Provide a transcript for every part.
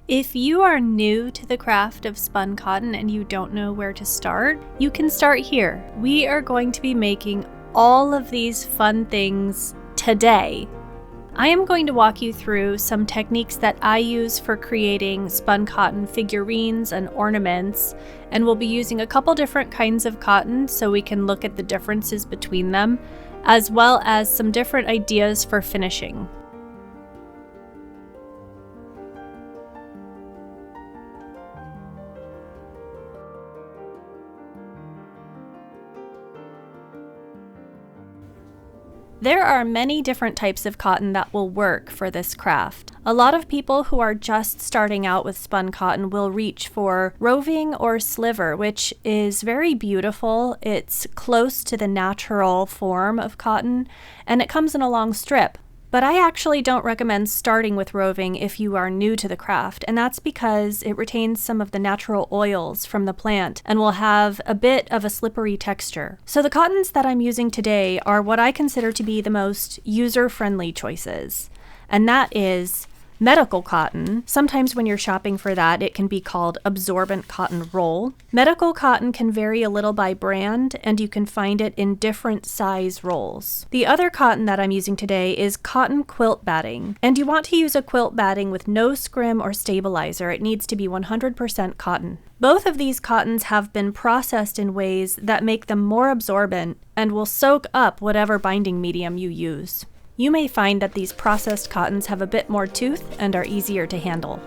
If you are new to the craft of spun cotton and you don't know where to start, you can start here. We are going to be making all of these fun things today. I am going to walk you through some techniques that I use for creating spun cotton figurines and ornaments, and we'll be using a couple different kinds of cotton so we can look at the differences between them, as well as some different ideas for finishing. There are many different types of cotton that will work for this craft. A lot of people who are just starting out with spun cotton will reach for roving or sliver, which is very beautiful. It's close to the natural form of cotton, and it comes in a long strip. But I actually don't recommend starting with roving if you are new to the craft, and that's because it retains some of the natural oils from the plant and will have a bit of a slippery texture. So the cottons that I'm using today are what I consider to be the most user-friendly choices, and that is medical cotton. Sometimes when you're shopping for that, it can be called absorbent cotton roll. Medical cotton can vary a little by brand, and you can find it in different size rolls. The other cotton that I'm using today is cotton quilt batting, and you want to use a quilt batting with no scrim or stabilizer. It needs to be 100% cotton. Both of these cottons have been processed in ways that make them more absorbent and will soak up whatever binding medium you use. You may find that these processed cottons have a bit more tooth and are easier to handle.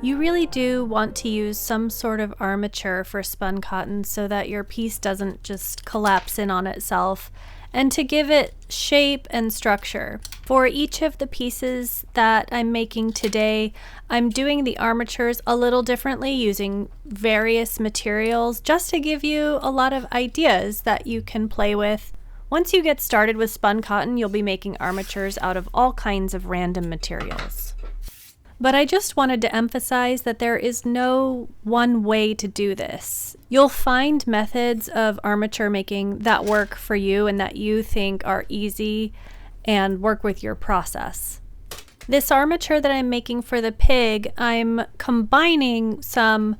You really do want to use some sort of armature for spun cotton so that your piece doesn't just collapse in on itself, and to give it shape and structure. For each of the pieces that I'm making today, I'm doing the armatures a little differently using various materials just to give you a lot of ideas that you can play with. Once you get started with spun cotton, you'll be making armatures out of all kinds of random materials. But I just wanted to emphasize that there is no one way to do this. You'll find methods of armature making that work for you and that you think are easy and work with your process. This armature that I'm making for the pig, I'm combining some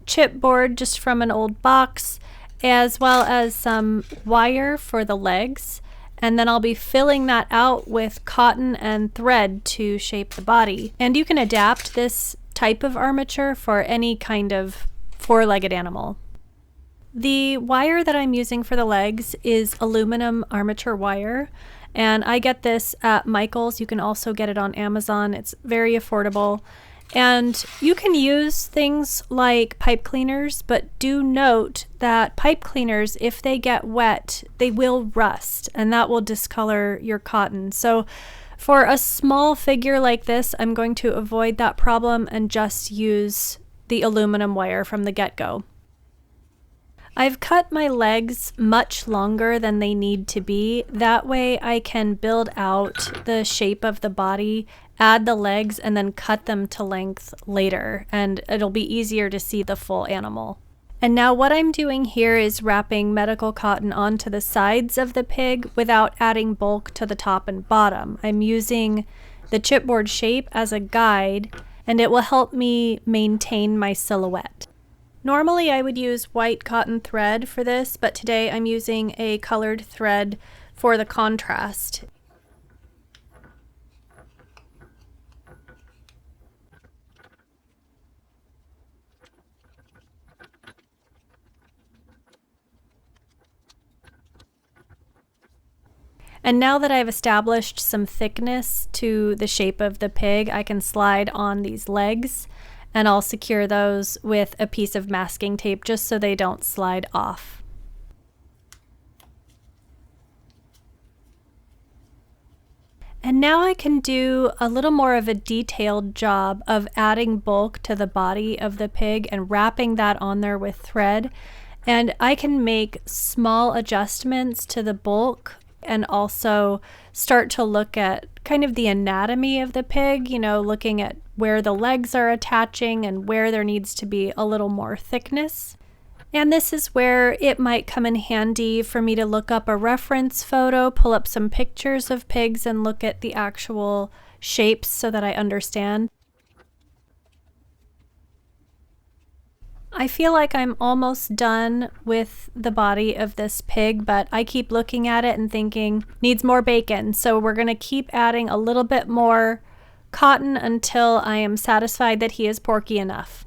chipboard just from an old box, as well as some wire for the legs. And then I'll be filling that out with cotton and thread to shape the body. And you can adapt this type of armature for any kind of four-legged animal. The wire that I'm using for the legs is aluminum armature wire, and I get this at Michael's. You can also get it on Amazon. It's very affordable. And you can use things like pipe cleaners, but do note that pipe cleaners, if they get wet, they will rust, and that will discolor your cotton. So for a small figure like this, I'm going to avoid that problem and just use the aluminum wire from the get-go. I've cut my legs much longer than they need to be. That way I can build out the shape of the body, add the legs, and then cut them to length later, and it'll be easier to see the full animal. And now what I'm doing here is wrapping medical cotton onto the sides of the pig without adding bulk to the top and bottom. I'm using the chipboard shape as a guide, and it will help me maintain my silhouette. Normally I would use white cotton thread for this, but today I'm using a colored thread for the contrast. And now that I've established some thickness to the shape of the pig, I can slide on these legs, and I'll secure those with a piece of masking tape just so they don't slide off. And now I can do a little more of a detailed job of adding bulk to the body of the pig and wrapping that on there with thread. And I can make small adjustments to the bulk and also start to look at kind of the anatomy of the pig, you know, looking at where the legs are attaching and where there needs to be a little more thickness. And this is where it might come in handy for me to look up a reference photo, pull up some pictures of pigs, and look at the actual shapes so that I understand. I feel like I'm almost done with the body of this pig, but I keep looking at it and thinking, needs more bacon. So we're going to keep adding a little bit more cotton until I am satisfied that he is porky enough.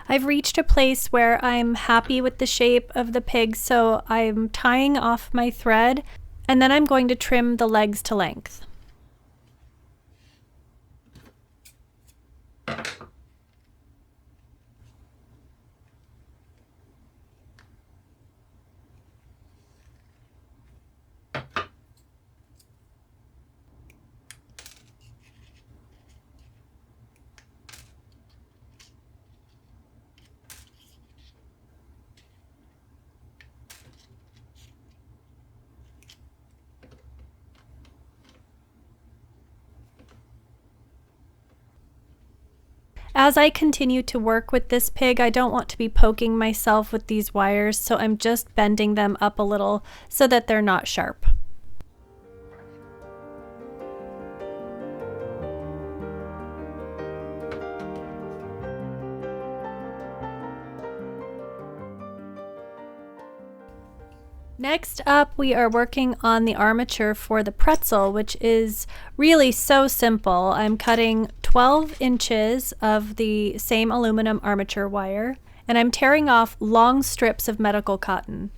I've reached a place where I'm happy with the shape of the pig, so I'm tying off my thread, and then I'm going to trim the legs to length. As I continue to work with this pig, I don't want to be poking myself with these wires, so I'm just bending them up a little so that they're not sharp. Next up, we are working on the armature for the pretzel, which is really so simple. I'm cutting 12 inches of the same aluminum armature wire, and I'm tearing off long strips of medical cotton.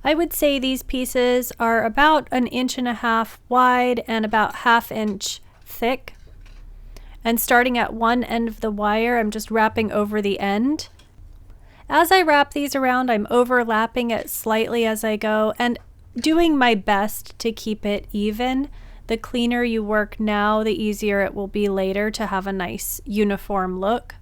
I would say these pieces are about 1.5 inches wide and about 1/2 inch thick. And starting at one end of the wire, I'm just wrapping over the end. As I wrap these around, I'm overlapping it slightly as I go and doing my best to keep it even. The cleaner you work now, the easier it will be later to have a nice uniform look.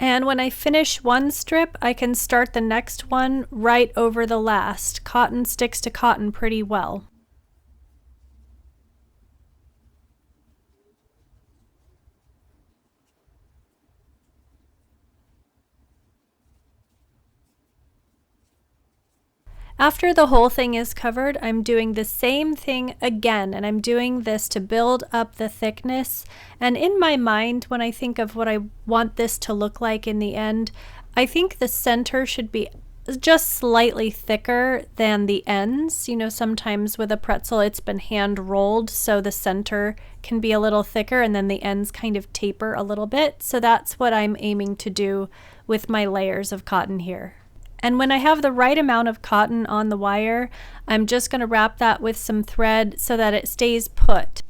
And when I finish one strip, I can start the next one right over the last. Cotton sticks to cotton pretty well. After the whole thing is covered, I'm doing the same thing again, and I'm doing this to build up the thickness. And in my mind, when I think of what I want this to look like in the end, I think the center should be just slightly thicker than the ends. You know, sometimes with a pretzel, it's been hand rolled, so the center can be a little thicker and then the ends kind of taper a little bit. So that's what I'm aiming to do with my layers of cotton here. And when I have the right amount of cotton on the wire, I'm just going to wrap that with some thread so that it stays put.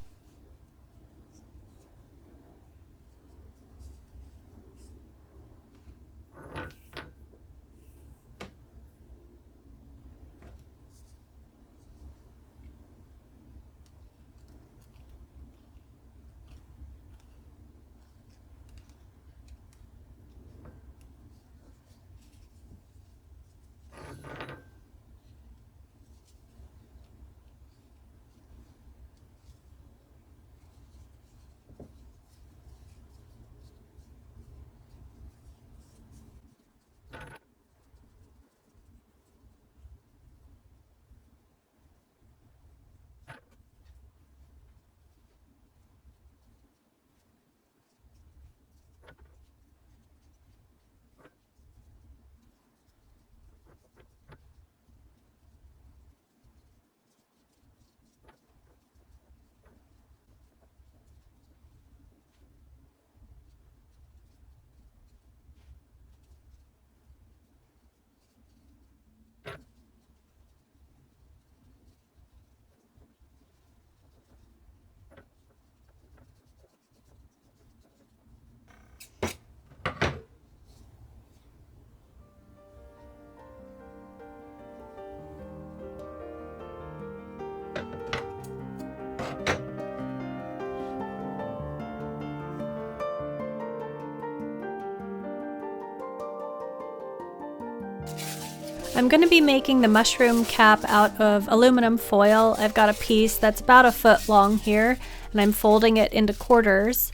I'm going to be making the mushroom cap out of aluminum foil. I've got a piece that's about 1 foot long here, and I'm folding it into quarters.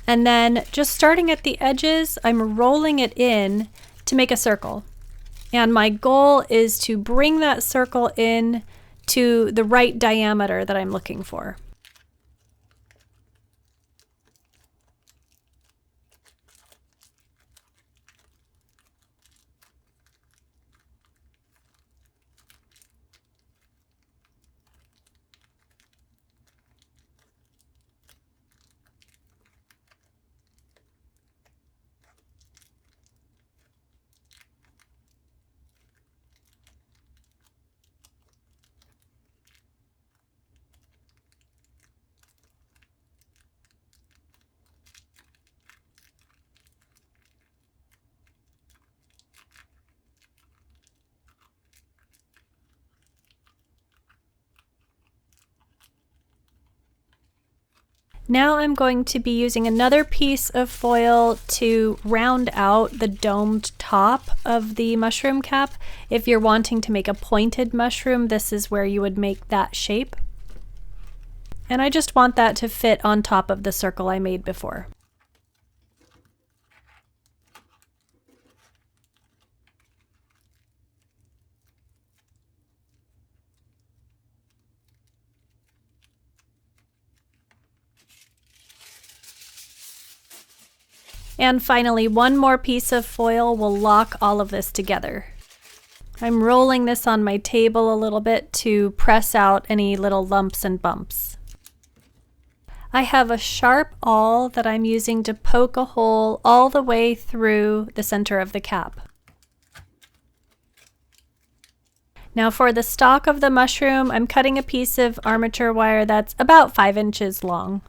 And then just starting at the edges, I'm rolling it in to make a circle. And my goal is to bring that circle in to the right diameter that I'm looking for. Now I'm going to be using another piece of foil to round out the domed top of the mushroom cap. If you're wanting to make a pointed mushroom, this is where you would make that shape. And I just want that to fit on top of the circle I made before. And finally, one more piece of foil will lock all of this together. I'm rolling this on my table a little bit to press out any little lumps and bumps. I have a sharp awl that I'm using to poke a hole all the way through the center of the cap. Now for the stalk of the mushroom, I'm cutting a piece of armature wire that's about 5 inches long.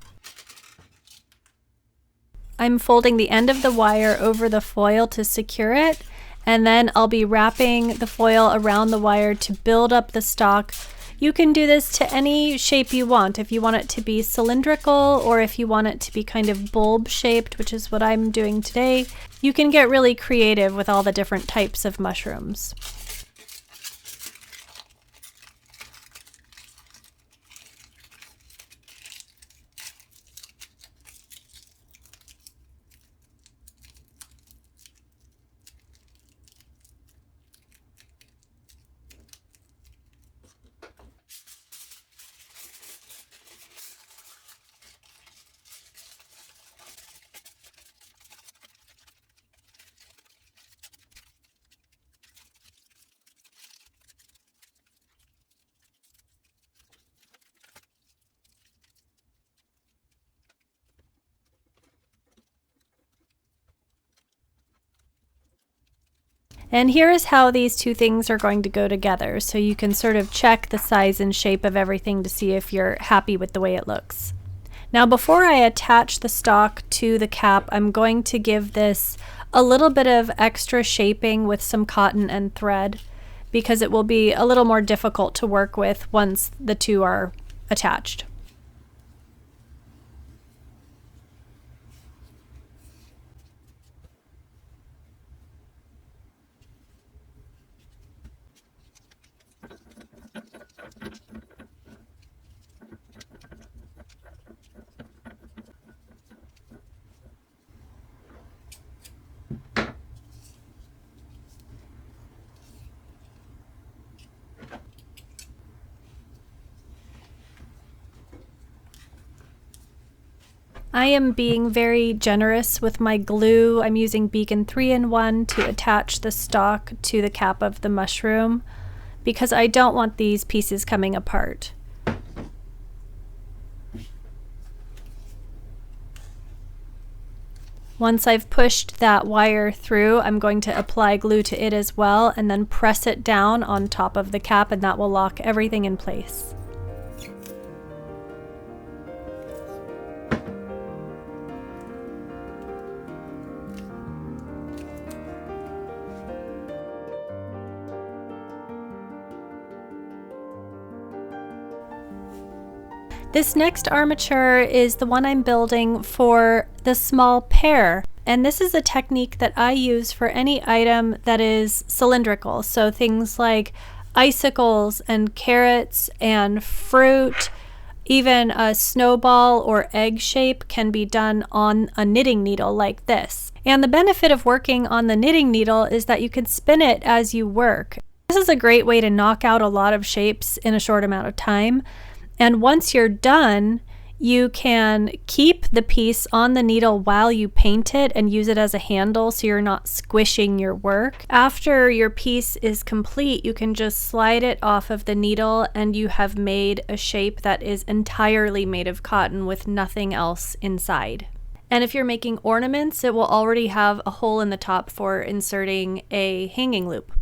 I'm folding the end of the wire over the foil to secure it, and then I'll be wrapping the foil around the wire to build up the stalk. You can do this to any shape you want. If you want it to be cylindrical, or if you want it to be kind of bulb shaped, which is what I'm doing today, you can get really creative with all the different types of mushrooms. And here is how these two things are going to go together, so you can sort of check the size and shape of everything to see if you're happy with the way it looks. Now before I attach the stalk to the cap, I'm going to give this a little bit of extra shaping with some cotton and thread, because it will be a little more difficult to work with once the two are attached. I am being very generous with my glue. I'm using Beacon 3-in-1 to attach the stalk to the cap of the mushroom because I don't want these pieces coming apart. Once I've pushed that wire through, I'm going to apply glue to it as well and then press it down on top of the cap, and that will lock everything in place. This next armature is the one I'm building for the small Pear. And this is a technique that I use for any item that is cylindrical. So things like icicles and carrots and fruit, even a snowball or egg shape can be done on a knitting needle like this. And the benefit of working on the knitting needle is that you can spin it as you work. This is a great way to knock out a lot of shapes in a short amount of time. And once you're done, you can keep the piece on the needle while you paint it and use it as a handle so you're not squishing your work. After your piece is complete, you can just slide it off of the needle and you have made a shape that is entirely made of cotton with nothing else inside. And if you're making ornaments, it will already have a hole in the top for inserting a hanging loop.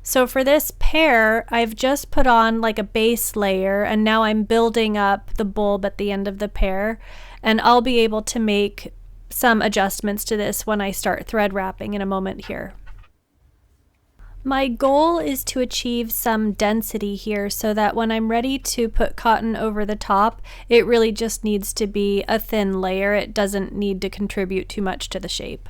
So for this pear, I've just put on like a base layer and now I'm building up the bulb at the end of the pear, and I'll be able to make some adjustments to this when I start thread wrapping in a moment here. My goal is to achieve some density here so that when I'm ready to put cotton over the top, it really just needs to be a thin layer. It doesn't need to contribute too much to the shape.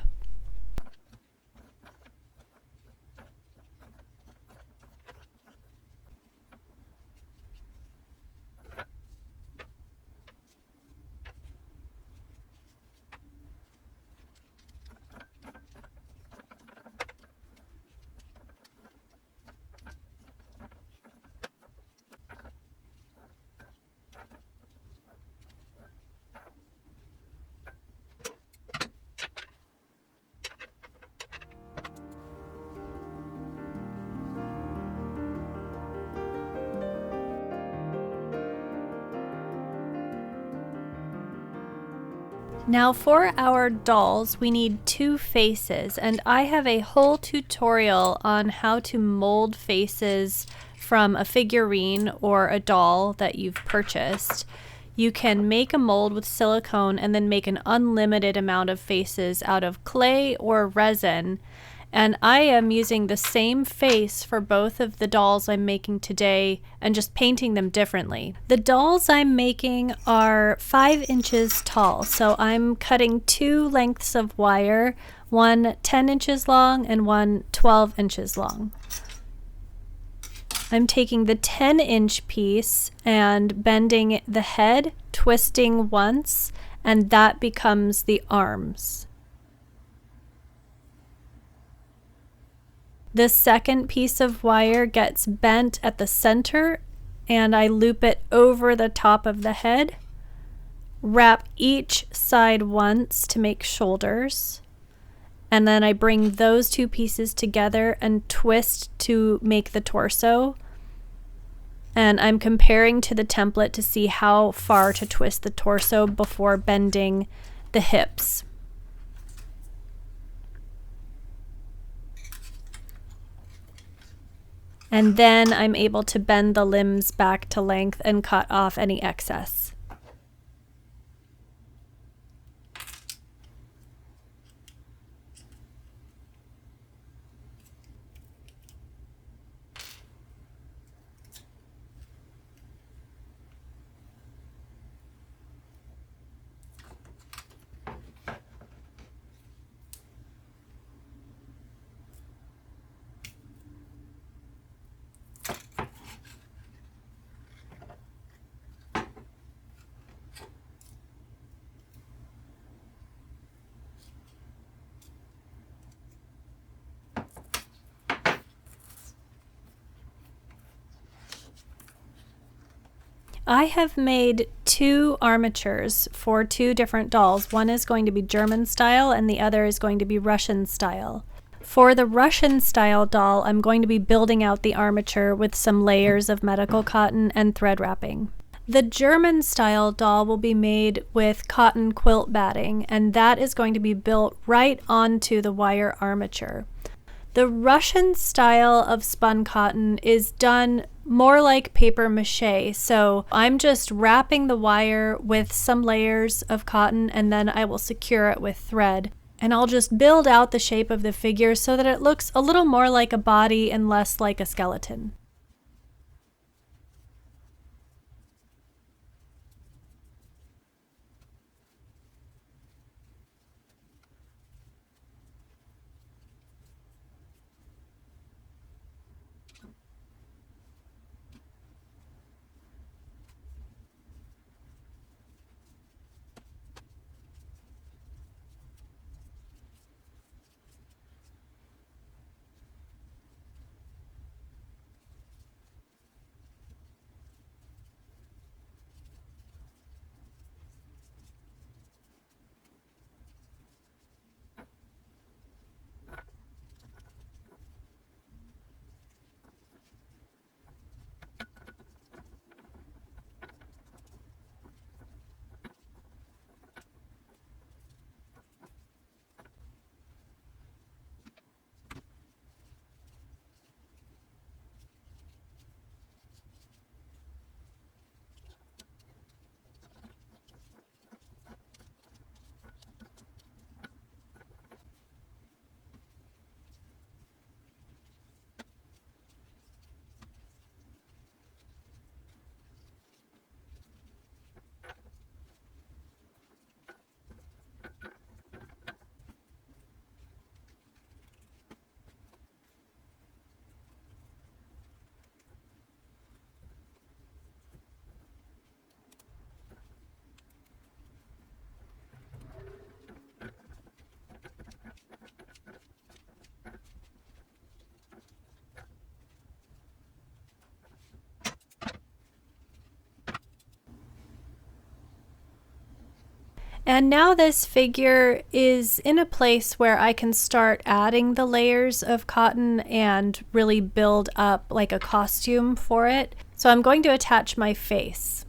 Now for our dolls, we need two faces, and I have a whole tutorial on how to mold faces from a figurine or a doll that you've purchased. You can make a mold with silicone and then make an unlimited amount of faces out of clay or resin. And I am using the same face for both of the dolls I'm making today and just painting them differently. The dolls I'm making are 5 inches tall, so I'm cutting 2 lengths of wire, one 10 inches long and one 12 inches long. I'm taking the 10-inch piece and bending the head, twisting once, and that becomes the arms. The second piece of wire gets bent at the center and I loop it over the top of the head, wrap each side once to make shoulders, and then I bring those 2 pieces together and twist to make the torso. And I'm comparing to the template to see how far to twist the torso before bending the hips. And then I'm able to bend the limbs back to length and cut off any excess. I have made 2 armatures for 2 different dolls. One is going to be German style and the other is going to be Russian style. For the Russian style doll, I'm going to be building out the armature with some layers of medical cotton and thread wrapping. The German style doll will be made with cotton quilt batting, and that is going to be built right onto the wire armature. The Russian style of spun cotton is done more like paper mache, so I'm just wrapping the wire with some layers of cotton and then I will secure it with thread. And I'll just build out the shape of the figure so that it looks a little more like a body and less like a skeleton. And now this figure is in a place where I can start adding the layers of cotton and really build up like a costume for it. So I'm going to attach my face.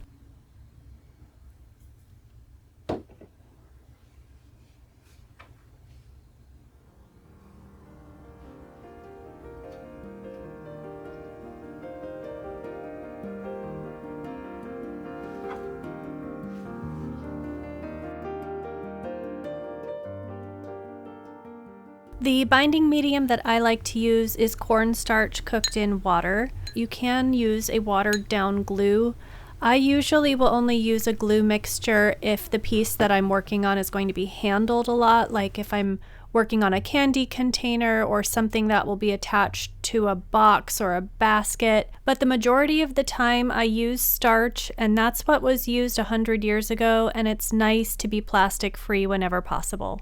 The binding medium that I like to use is cornstarch cooked in water. You can use a watered down glue. I usually will only use a glue mixture if the piece that I'm working on is going to be handled a lot, like if I'm working on a candy container or something that will be attached to a box or a basket. But the majority of the time I use starch, and that's what was used 100 years ago, and it's nice to be plastic free whenever possible.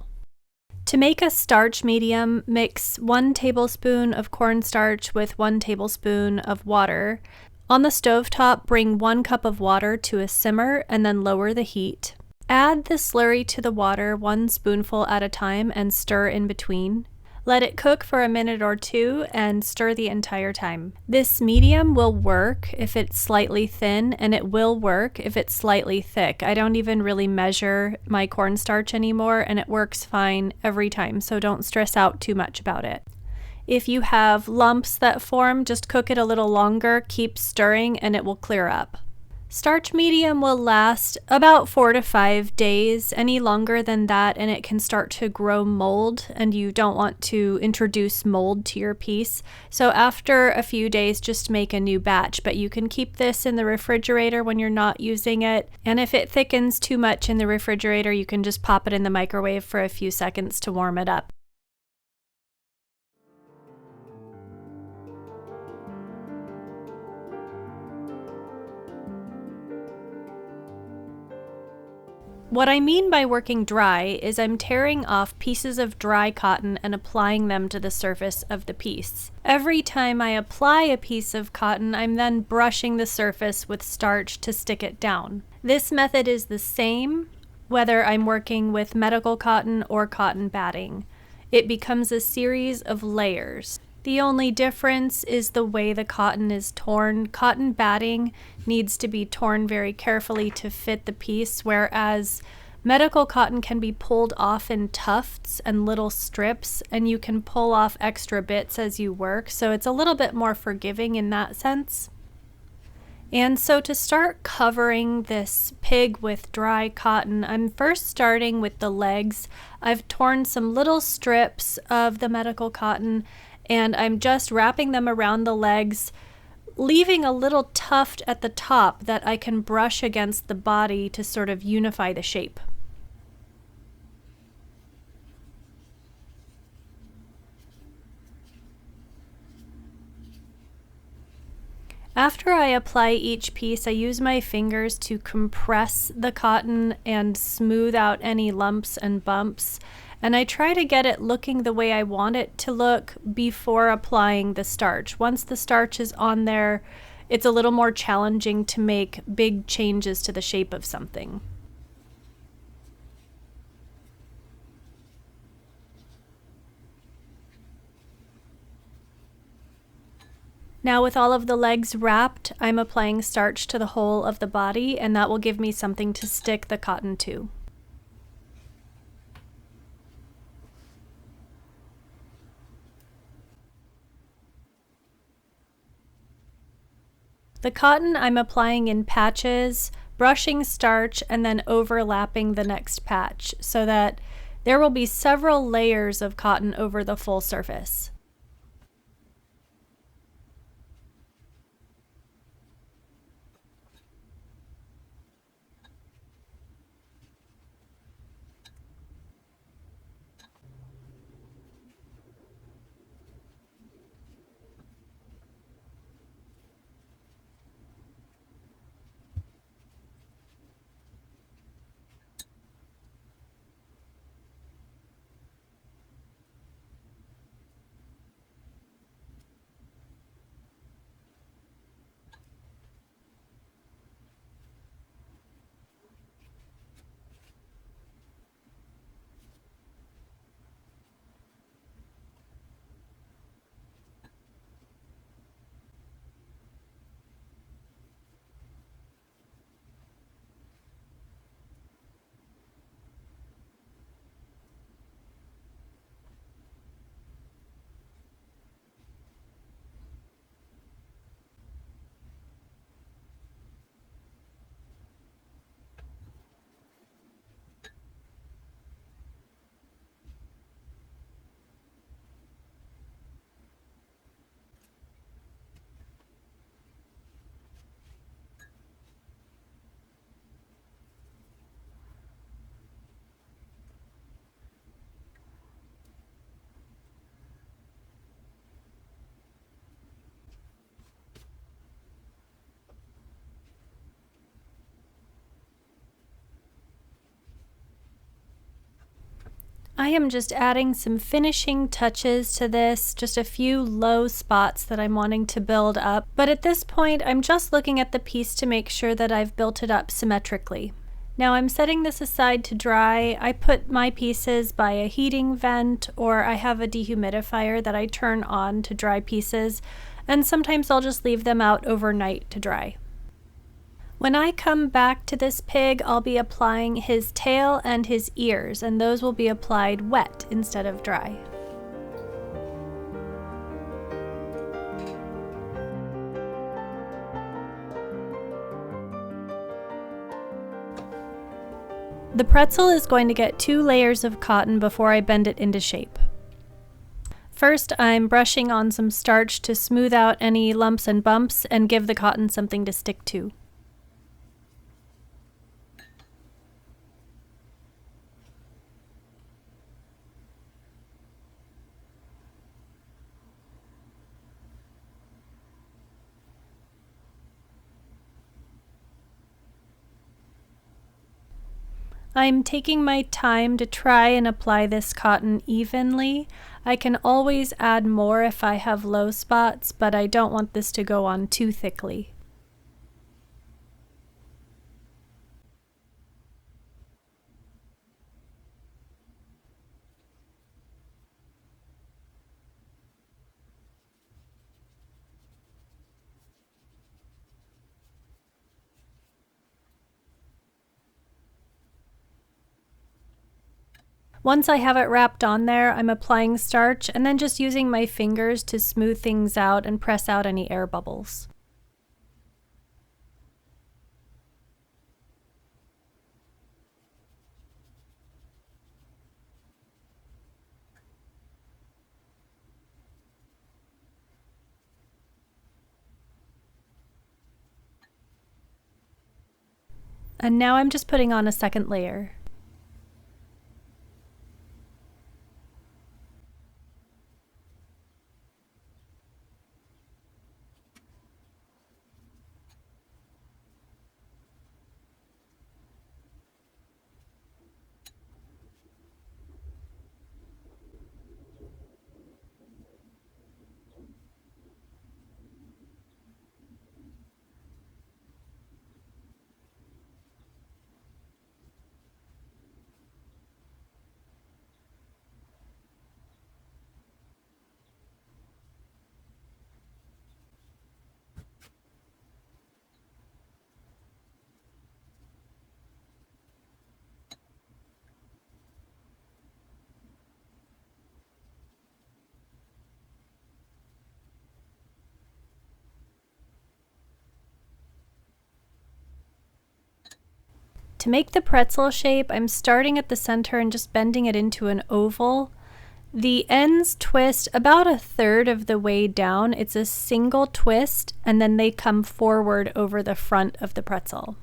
To make a starch medium, mix 1 tablespoon of cornstarch with 1 tablespoon of water. On the stovetop, bring 1 cup of water to a simmer and then lower the heat. Add the slurry to the water 1 spoonful at a time and stir in between. Let it cook for a minute or 2 and stir the entire time. This medium will work if it's slightly thin, and it will work if it's slightly thick. I don't even really measure my cornstarch anymore, and it works fine every time, so don't stress out too much about it. If you have lumps that form, just cook it a little longer, keep stirring, and it will clear up. Starch medium will last about 4 to 5 days. Any longer than that and it can start to grow mold, and you don't want to introduce mold to your piece. So after a few days, just make a new batch, but you can keep this in the refrigerator when you're not using it. And if it thickens too much in the refrigerator, you can just pop it in the microwave for a few seconds to warm it up. What I mean by working dry is I'm tearing off pieces of dry cotton and applying them to the surface of the piece. Every time I apply a piece of cotton, I'm then brushing the surface with starch to stick it down. This method is the same whether I'm working with medical cotton or cotton batting. It becomes a series of layers. The only difference is the way the cotton is torn. Cotton batting needs to be torn very carefully to fit the piece, whereas medical cotton can be pulled off in tufts and little strips, and you can pull off extra bits as you work, so it's a little bit more forgiving in that sense. And so to start covering this pig with dry cotton, I'm first starting with the legs. I've torn some little strips of the medical cotton, and I'm just wrapping them around the legs, leaving a little tuft at the top that I can brush against the body to sort of unify the shape. After I apply each piece, I use my fingers to compress the cotton and smooth out any lumps and bumps. And I try to get it looking the way I want it to look before applying the starch. Once the starch is on there, it's a little more challenging to make big changes to the shape of something. Now with all of the legs wrapped, I'm applying starch to the whole of the body, and that will give me something to stick the cotton to. The cotton I'm applying in patches, brushing starch, and then overlapping the next patch so that there will be several layers of cotton over the full surface. I am just adding some finishing touches to this, just a few low spots that I'm wanting to build up. But at this point, I'm just looking at the piece to make sure that I've built it up symmetrically. Now I'm setting this aside to dry. I put my pieces by a heating vent, or I have a dehumidifier that I turn on to dry pieces, and sometimes I'll just leave them out overnight to dry. When I come back to this pig, I'll be applying his tail and his ears, and those will be applied wet instead of dry. The pretzel is going to get 2 layers of cotton before I bend it into shape. First, I'm brushing on some starch to smooth out any lumps and bumps and give the cotton something to stick to. I'm taking my time to try and apply this cotton evenly. I can always add more if I have low spots, but I don't want this to go on too thickly. Once I have it wrapped on there, I'm applying starch and then just using my fingers to smooth things out and press out any air bubbles. And now I'm just putting on a second layer. To make the pretzel shape, I'm starting at the center and just bending it into an oval. The ends twist about a third of the way down. It's a single twist, and then they come forward over the front of the pretzel.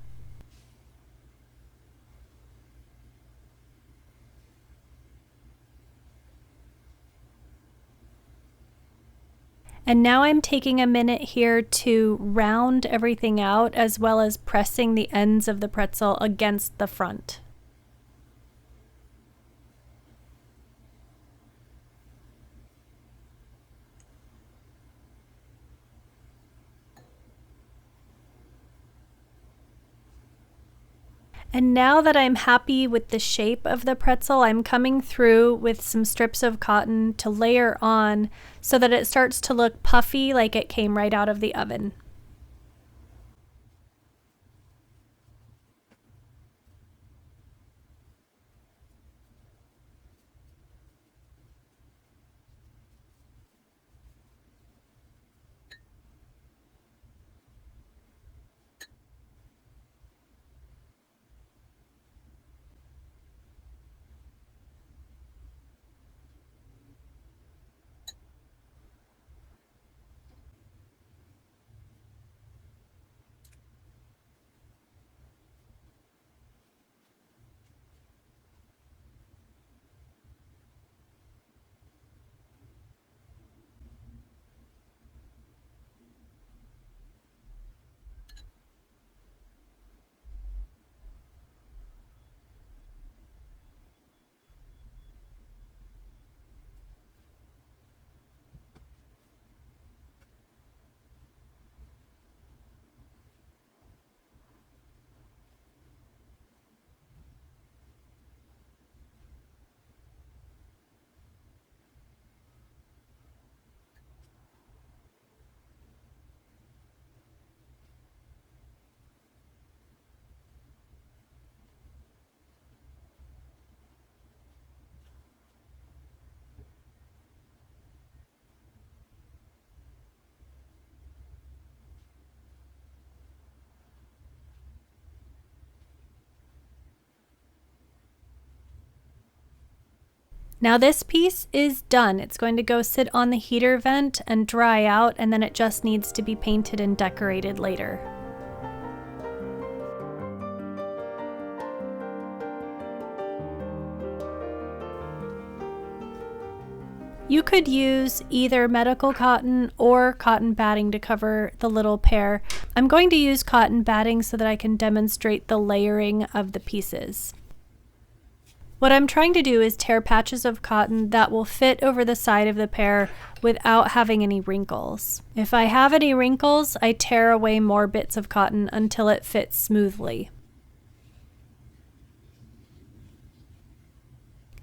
And now I'm taking a minute here to round everything out, as well as pressing the ends of the pretzel against the front. And now that I'm happy with the shape of the pretzel, I'm coming through with some strips of cotton to layer on so that it starts to look puffy, like it came right out of the oven. Now this piece is done. It's going to go sit on the heater vent and dry out, and then it just needs to be painted and decorated later. You could use either medical cotton or cotton batting to cover the little pear. I'm going to use cotton batting so that I can demonstrate the layering of the pieces. What I'm trying to do is tear patches of cotton that will fit over the side of the pear without having any wrinkles. If I have any wrinkles, I tear away more bits of cotton until it fits smoothly.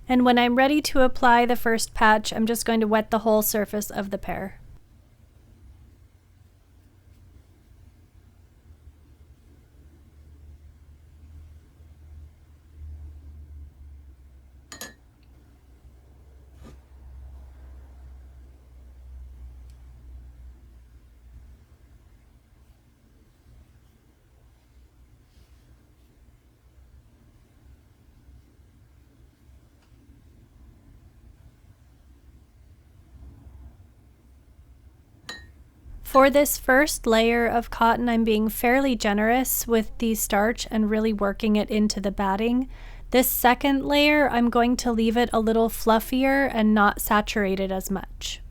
And when I'm ready to apply the first patch, I'm just going to wet the whole surface of the pear. For this first layer of cotton, I'm being fairly generous with the starch and really working it into the batting. This second layer, I'm going to leave it a little fluffier and not saturated as much.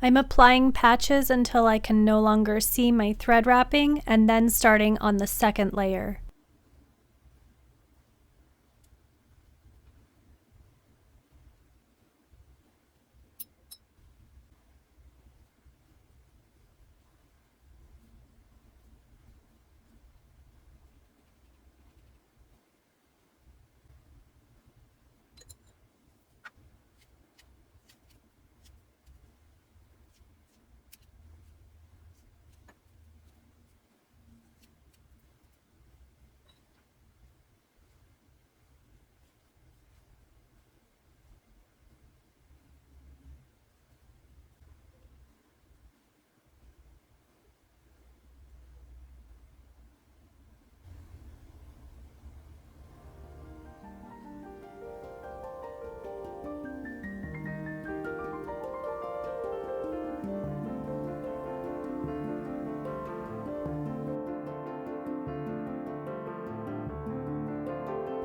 I'm applying patches until I can no longer see my thread wrapping, and then starting on the second layer.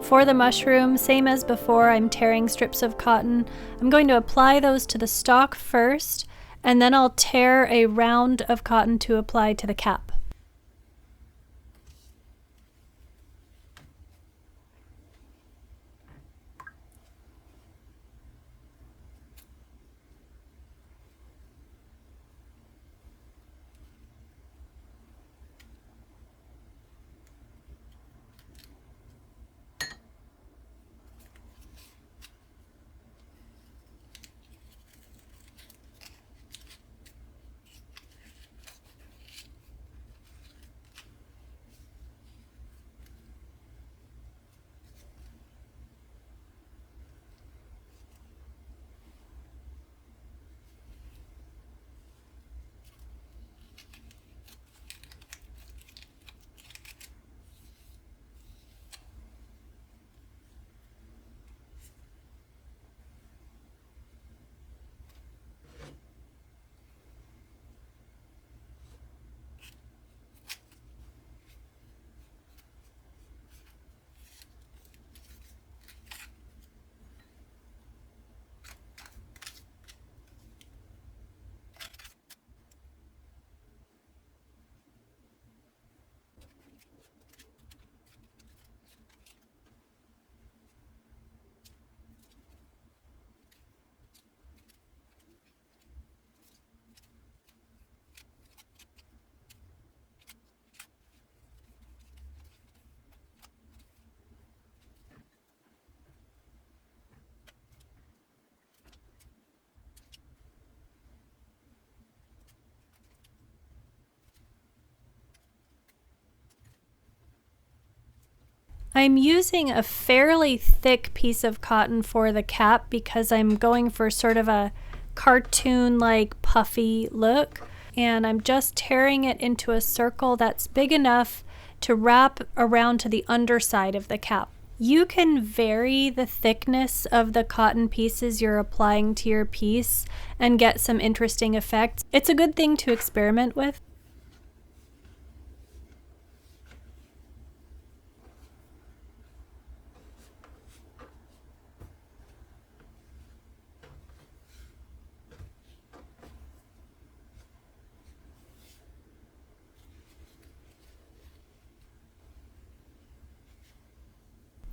For the mushroom, same as before, I'm tearing strips of cotton. I'm going to apply those to the stalk first, and then I'll tear a round of cotton to apply to the cap. I'm using a fairly thick piece of cotton for the cap because I'm going for sort of a cartoon-like puffy look, and I'm just tearing it into a circle that's big enough to wrap around to the underside of the cap. You can vary the thickness of the cotton pieces you're applying to your piece and get some interesting effects. It's a good thing to experiment with.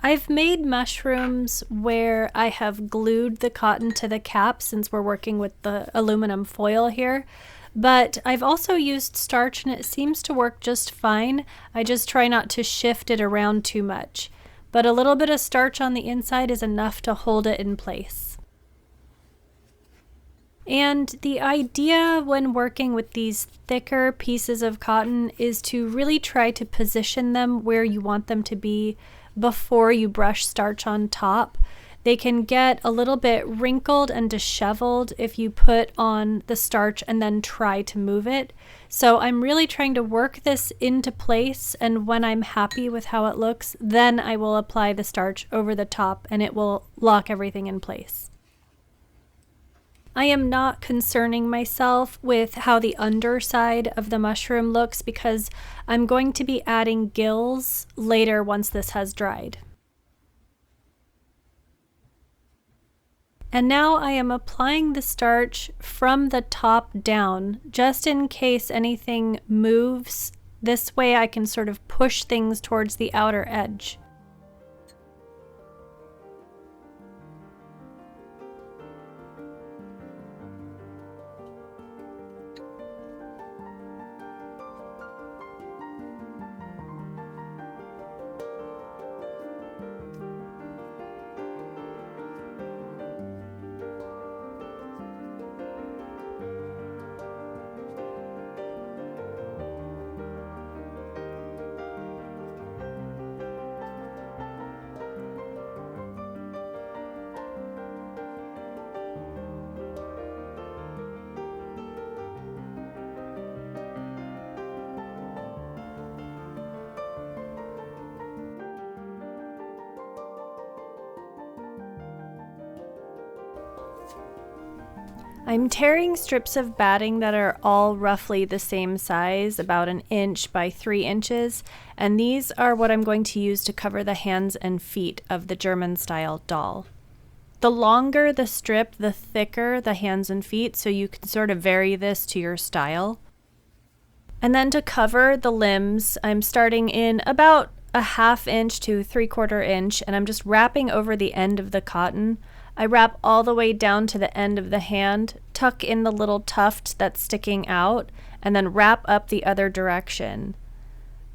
I've made mushrooms where I have glued the cotton to the cap since we're working with the aluminum foil here, but I've also used starch and it seems to work just fine. I just try not to shift it around too much, but a little bit of starch on the inside is enough to hold it in place. And the idea when working with these thicker pieces of cotton is to really try to position them where you want them to be before you brush starch on top. They can get a little bit wrinkled and disheveled if you put on the starch and then try to move it. So I'm really trying to work this into place, and when I'm happy with how it looks, then I will apply the starch over the top and it will lock everything in place. I am not concerning myself with how the underside of the mushroom looks because I'm going to be adding gills later once this has dried. And now I am applying the starch from the top down, just in case anything moves. This way I can sort of push things towards the outer edge. I'm tearing strips of batting that are all roughly the same size, about 1 inch by 3 inches, and these are what I'm going to use to cover the hands and feet of the German-style doll. The longer the strip, the thicker the hands and feet, so you can sort of vary this to your style. And then to cover the limbs, I'm starting in about 1/2 inch to 3/4 inch, and I'm just wrapping over the end of the cotton. I wrap all the way down to the end of the hand, tuck in the little tuft that's sticking out, and then wrap up the other direction.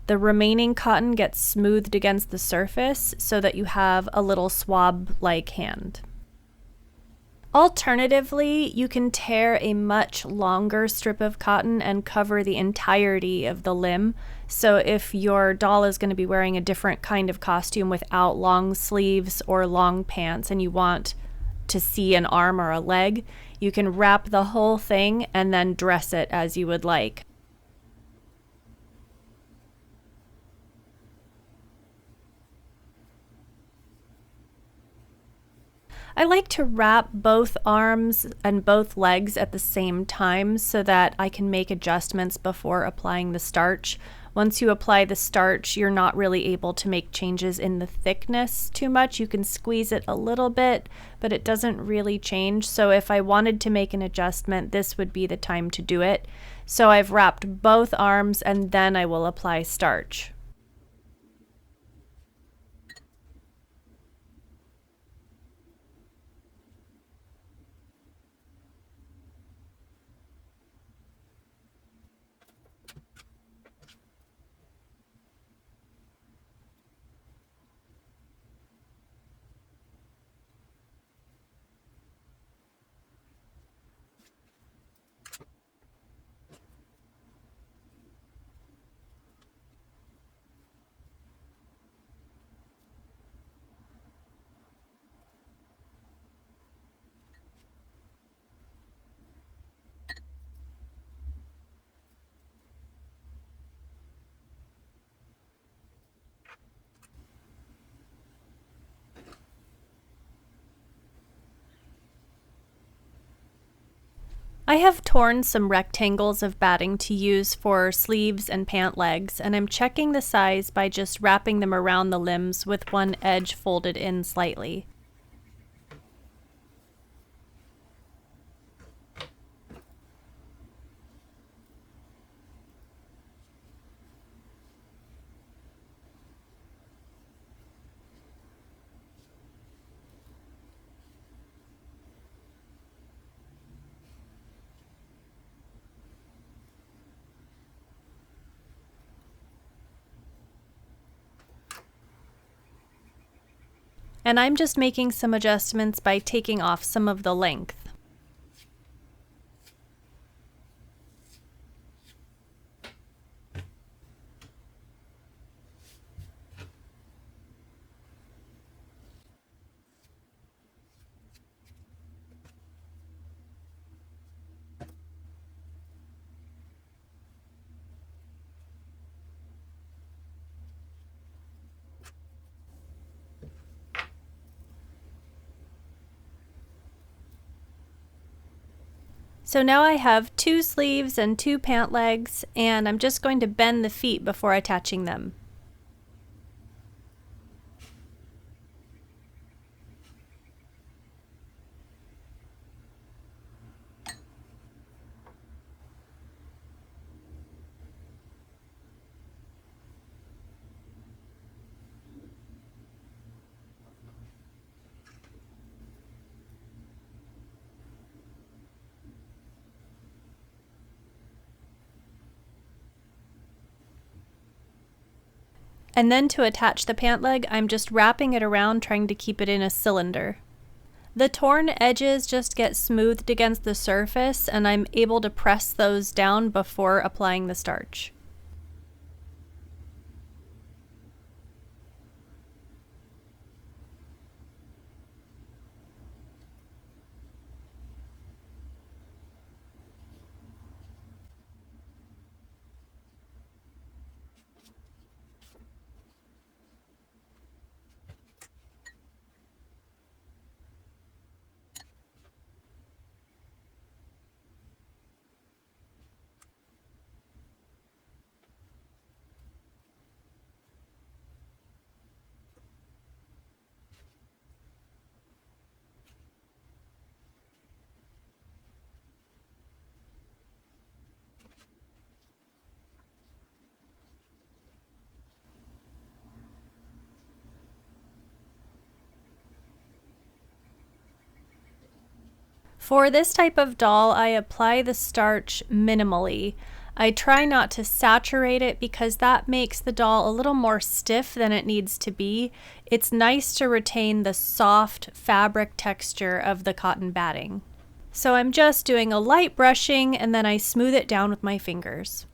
The remaining cotton gets smoothed against the surface so that you have a little swab-like hand. Alternatively, you can tear a much longer strip of cotton and cover the entirety of the limb. So if your doll is going to be wearing a different kind of costume without long sleeves or long pants and you want to see an arm or a leg, you can wrap the whole thing and then dress it as you would like. I like to wrap both arms and both legs at the same time so that I can make adjustments before applying the starch. Once you apply the starch, you're not really able to make changes in the thickness too much. You can squeeze it a little bit, but it doesn't really change. So if I wanted to make an adjustment, this would be the time to do it. So I've wrapped both arms and then I will apply starch. I have torn some rectangles of batting to use for sleeves and pant legs, and I'm checking the size by just wrapping them around the limbs with one edge folded in slightly. And I'm just making some adjustments by taking off some of the length. So now I have 2 sleeves and 2 pant legs, and I'm just going to bend the feet before attaching them. And then to attach the pant leg, I'm just wrapping it around, trying to keep it in a cylinder. The torn edges just get smoothed against the surface, and I'm able to press those down before applying the starch. For this type of doll, I apply the starch minimally. I try not to saturate it because that makes the doll a little more stiff than it needs to be. It's nice to retain the soft fabric texture of the cotton batting. So I'm just doing a light brushing, and then I smooth it down with my fingers.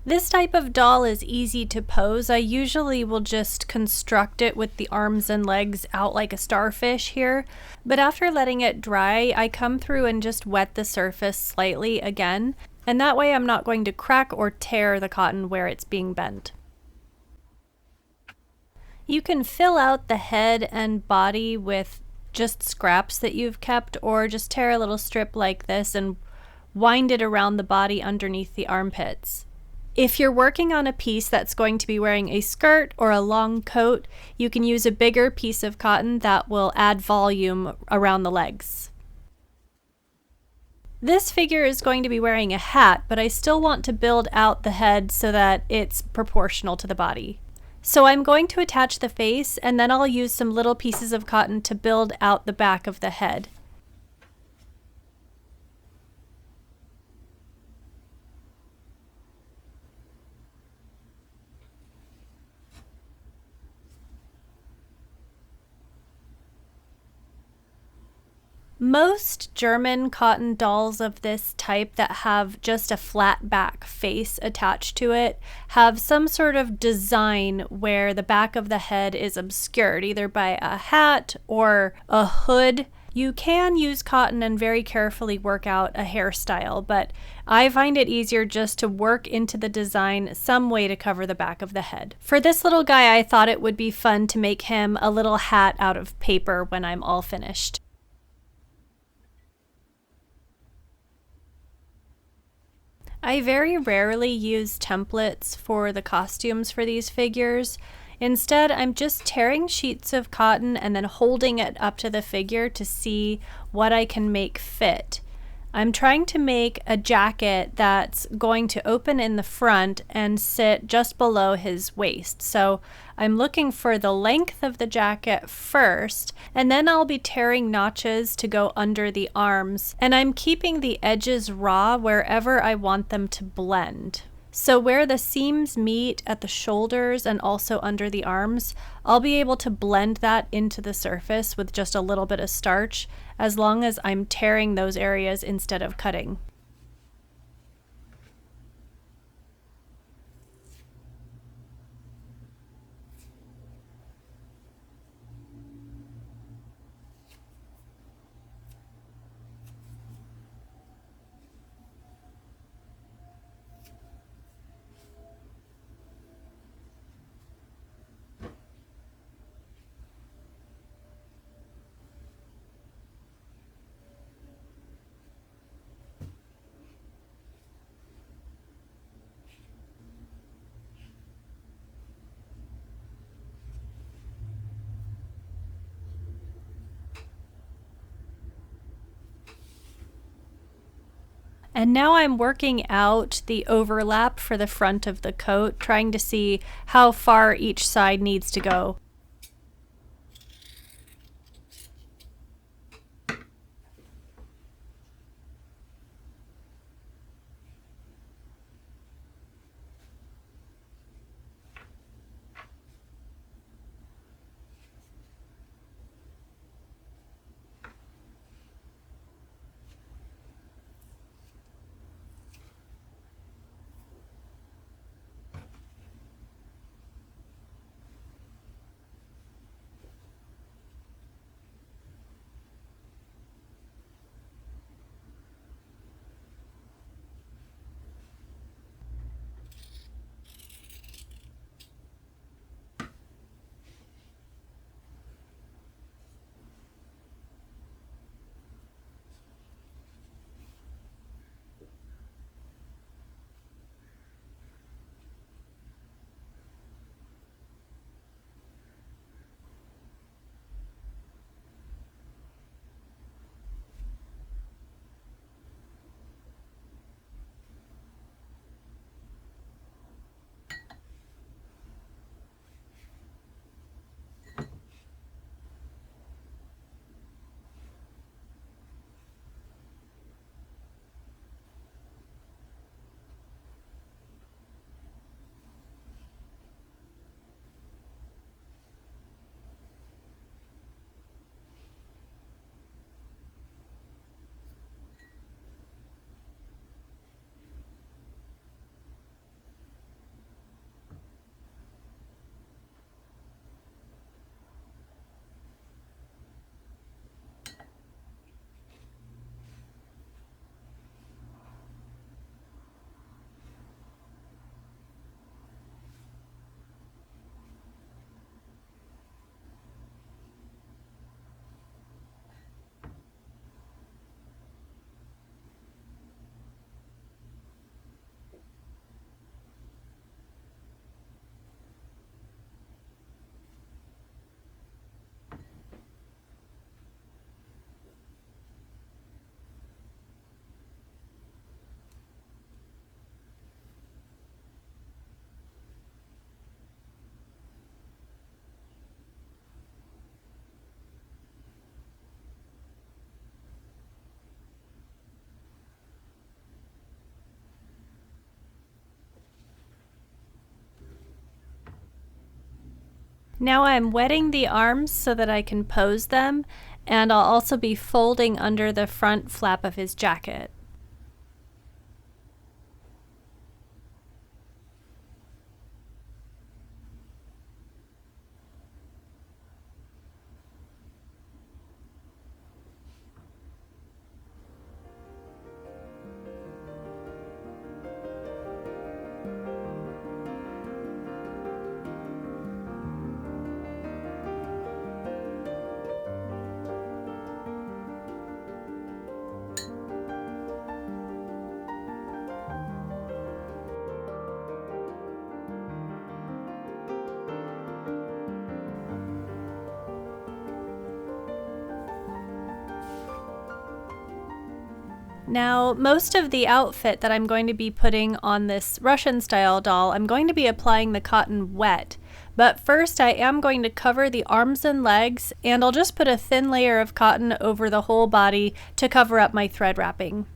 This type of doll is easy to pose. I usually will just construct it with the arms and legs out like a starfish here, but after letting it dry, I come through and just wet the surface slightly again, and that way I'm not going to crack or tear the cotton where it's being bent. You can fill out the head and body with just scraps that you've kept, or just tear a little strip like this and wind it around the body underneath the armpits. If you're working on a piece that's going to be wearing a skirt or a long coat, you can use a bigger piece of cotton that will add volume around the legs. This figure is going to be wearing a hat, but I still want to build out the head so that it's proportional to the body. So I'm going to attach the face, and then I'll use some little pieces of cotton to build out the back of the head. Most German cotton dolls of this type that have just a flat back face attached to it have some sort of design where the back of the head is obscured, either by a hat or a hood. You can use cotton and very carefully work out a hairstyle, but I find it easier just to work into the design some way to cover the back of the head. For this little guy, I thought it would be fun to make him a little hat out of paper when I'm all finished. I very rarely use templates for the costumes for these figures. Instead, I'm just tearing sheets of cotton and then holding it up to the figure to see what I can make fit. I'm trying to make a jacket that's going to open in the front and sit just below his waist. So I'm looking for the length of the jacket first, and then I'll be tearing notches to go under the arms, and I'm keeping the edges raw wherever I want them to blend. So where the seams meet at the shoulders and also under the arms, I'll be able to blend that into the surface with just a little bit of starch, as long as I'm tearing those areas instead of cutting. And now I'm working out the overlap for the front of the coat, trying to see how far each side needs to go. Now I'm wetting the arms so that I can pose them, and I'll also be folding under the front flap of his jacket. Now, most of the outfit that I'm going to be putting on this Russian style doll, I'm going to be applying the cotton wet. But first I am going to cover the arms and legs, and I'll just put a thin layer of cotton over the whole body to cover up my thread wrapping.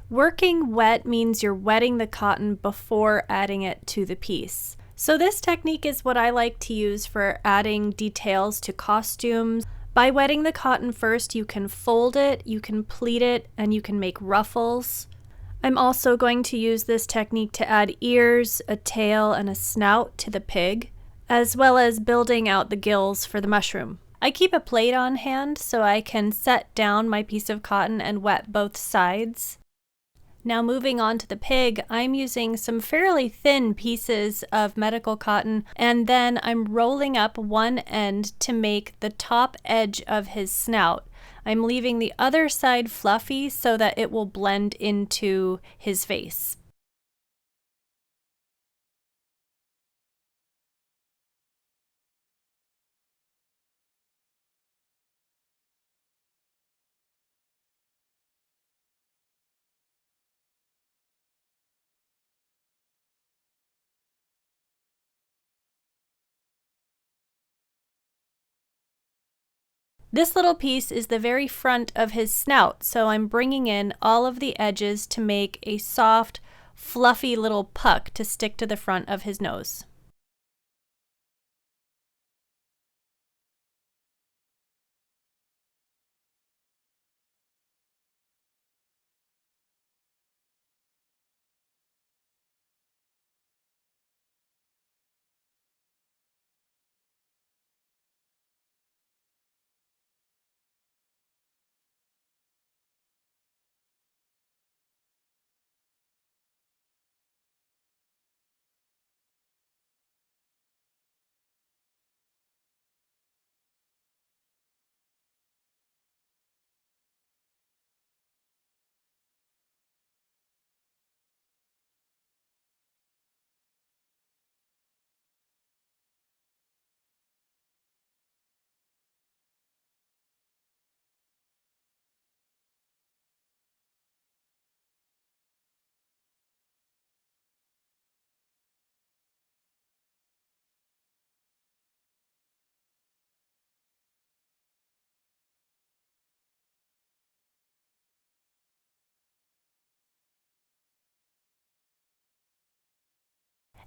Working wet means you're wetting the cotton before adding it to the piece. So this technique is what I like to use for adding details to costumes. By wetting the cotton first, you can fold it, you can pleat it, and you can make ruffles. I'm also going to use this technique to add ears, a tail, and a snout to the pig, as well as building out the gills for the mushroom. I keep a plate on hand so I can set down my piece of cotton and wet both sides. Now moving on to the pig, I'm using some fairly thin pieces of medical cotton, and then I'm rolling up one end to make the top edge of his snout. I'm leaving the other side fluffy so that it will blend into his face. This little piece is the very front of his snout, so I'm bringing in all of the edges to make a soft, fluffy little puck to stick to the front of his nose.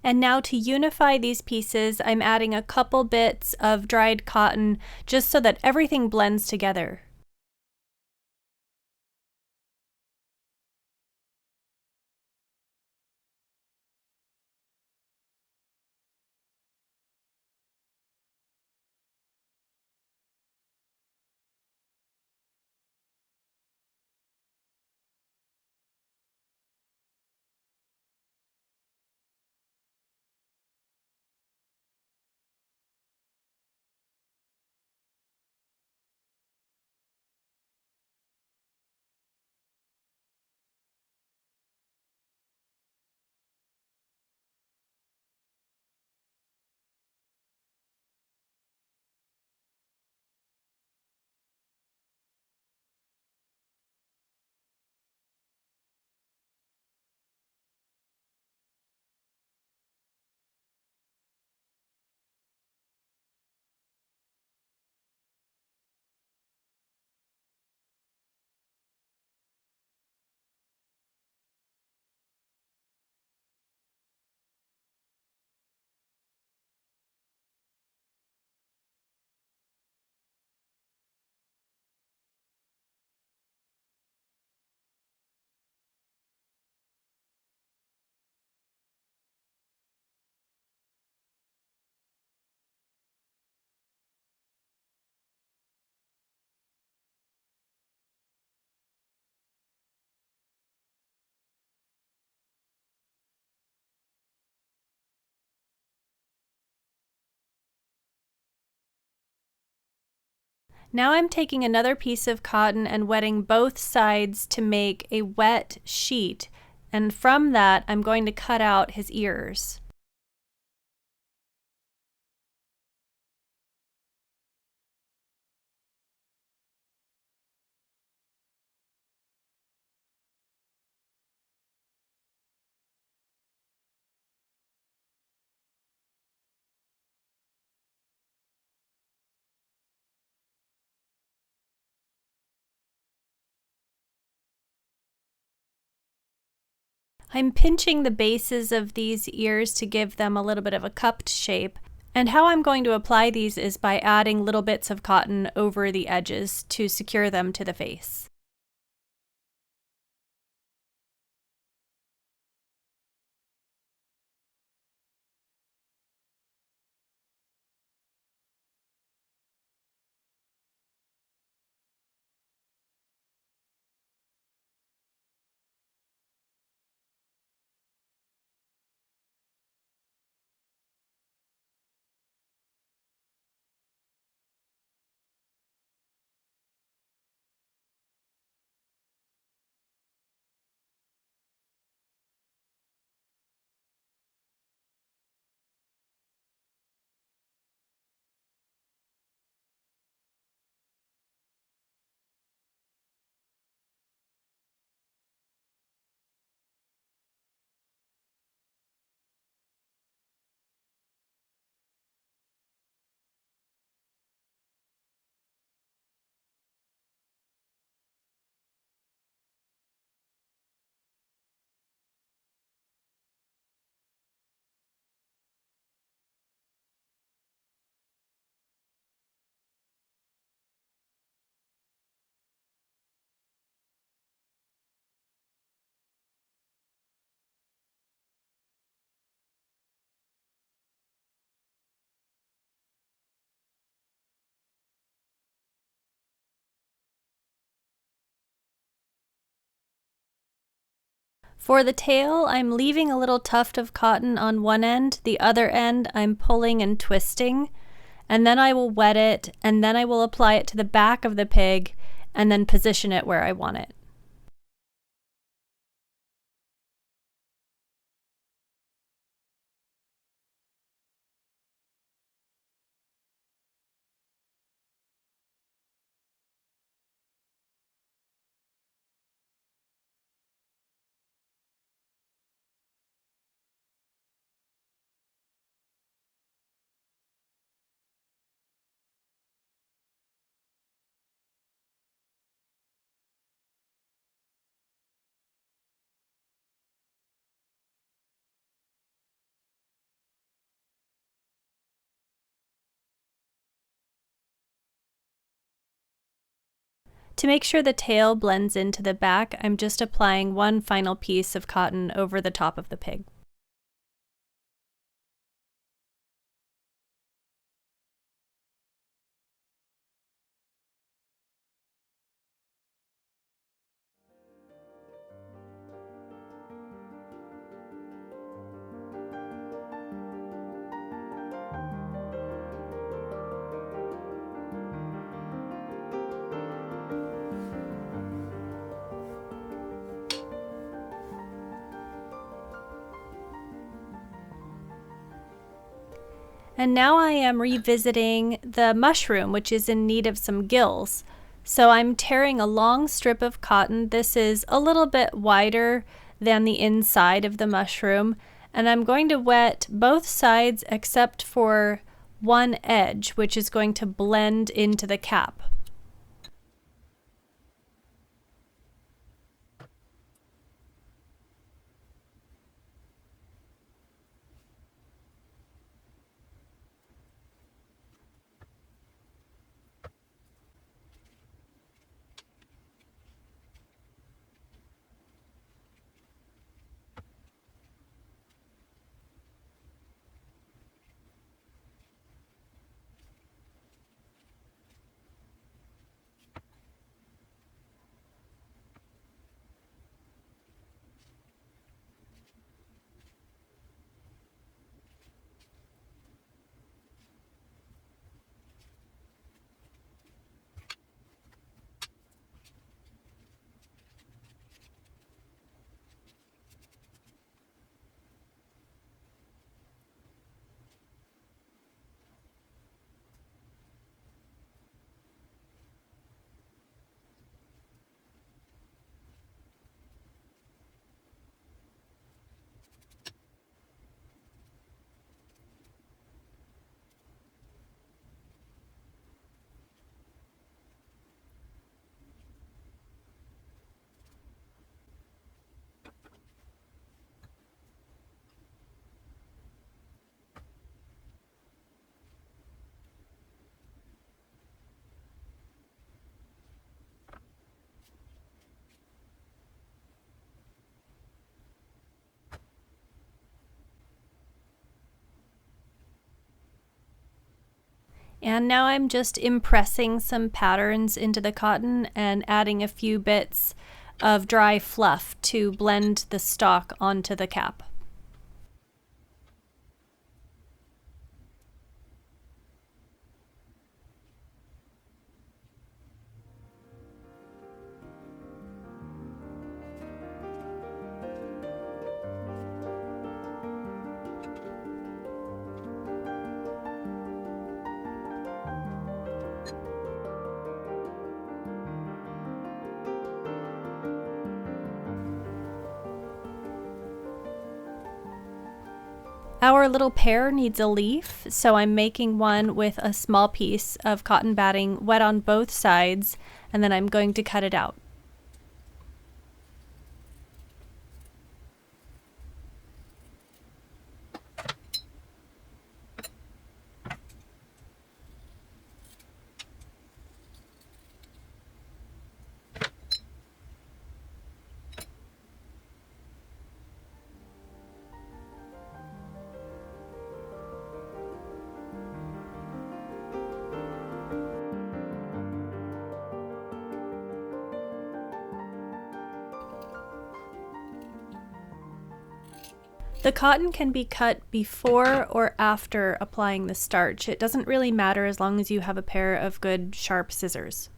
And now to unify these pieces, I'm adding a couple bits of dried cotton just so that everything blends together. Now I'm taking another piece of cotton and wetting both sides to make a wet sheet, and from that I'm going to cut out his ears. I'm pinching the bases of these ears to give them a little bit of a cupped shape. And how I'm going to apply these is by adding little bits of cotton over the edges to secure them to the face. For the tail, I'm leaving a little tuft of cotton on one end, the other end I'm pulling and twisting, and then I will wet it, and then I will apply it to the back of the pig, and then position it where I want it. To make sure the tail blends into the back, I'm just applying one final piece of cotton over the top of the pig. And now I am revisiting the mushroom, which is in need of some gills. So I'm tearing a long strip of cotton. This is a little bit wider than the inside of the mushroom. And I'm going to wet both sides except for one edge, which is going to blend into the cap. And now I'm just impressing some patterns into the cotton and adding a few bits of dry fluff to blend the stock onto the cap. Our little pear needs a leaf, so I'm making one with a small piece of cotton batting wet on both sides, and then I'm going to cut it out. The cotton can be cut before or after applying the starch. It doesn't really matter as long as you have a pair of good sharp scissors.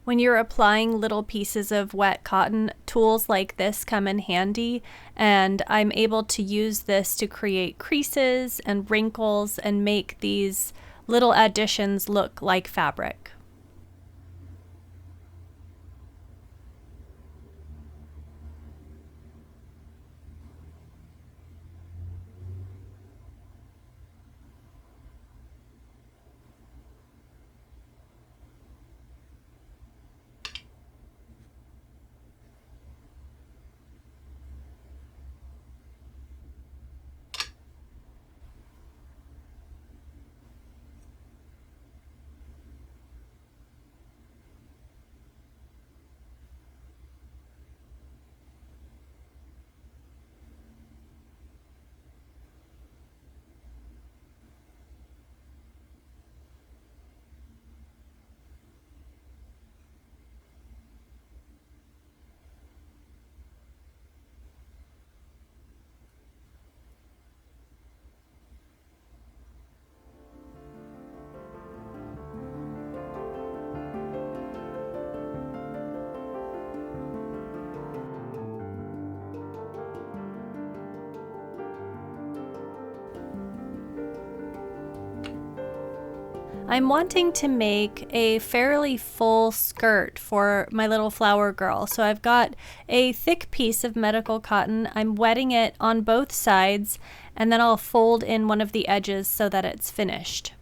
When you're applying little pieces of wet cotton, tools like this come in handy, and I'm able to use this to create creases and wrinkles and make these little additions look like fabric. I'm wanting to make a fairly full skirt for my little flower girl. So I've got a thick piece of medical cotton. I'm wetting it on both sides, and then I'll fold in one of the edges so that it's finished.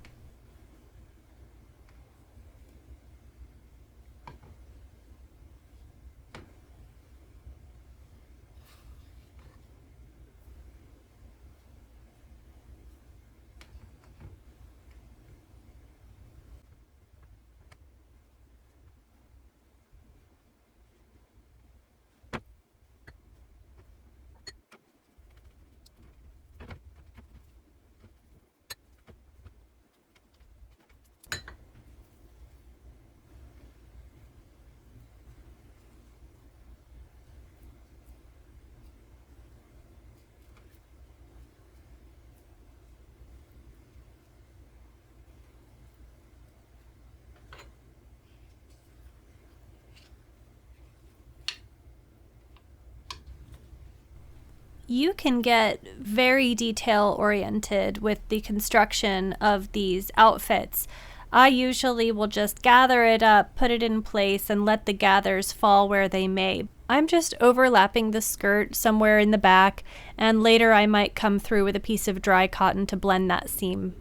You can get very detail oriented with the construction of these outfits. I usually will just gather it up, put it in place, and let the gathers fall where they may. I'm just overlapping the skirt somewhere in the back, and later I might come through with a piece of dry cotton to blend that seam.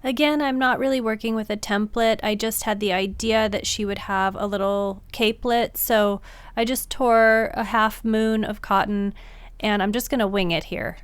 Again, I'm not really working with a template. I just had the idea that she would have a little capelet, so I just tore a half moon of cotton and I'm just gonna wing it here.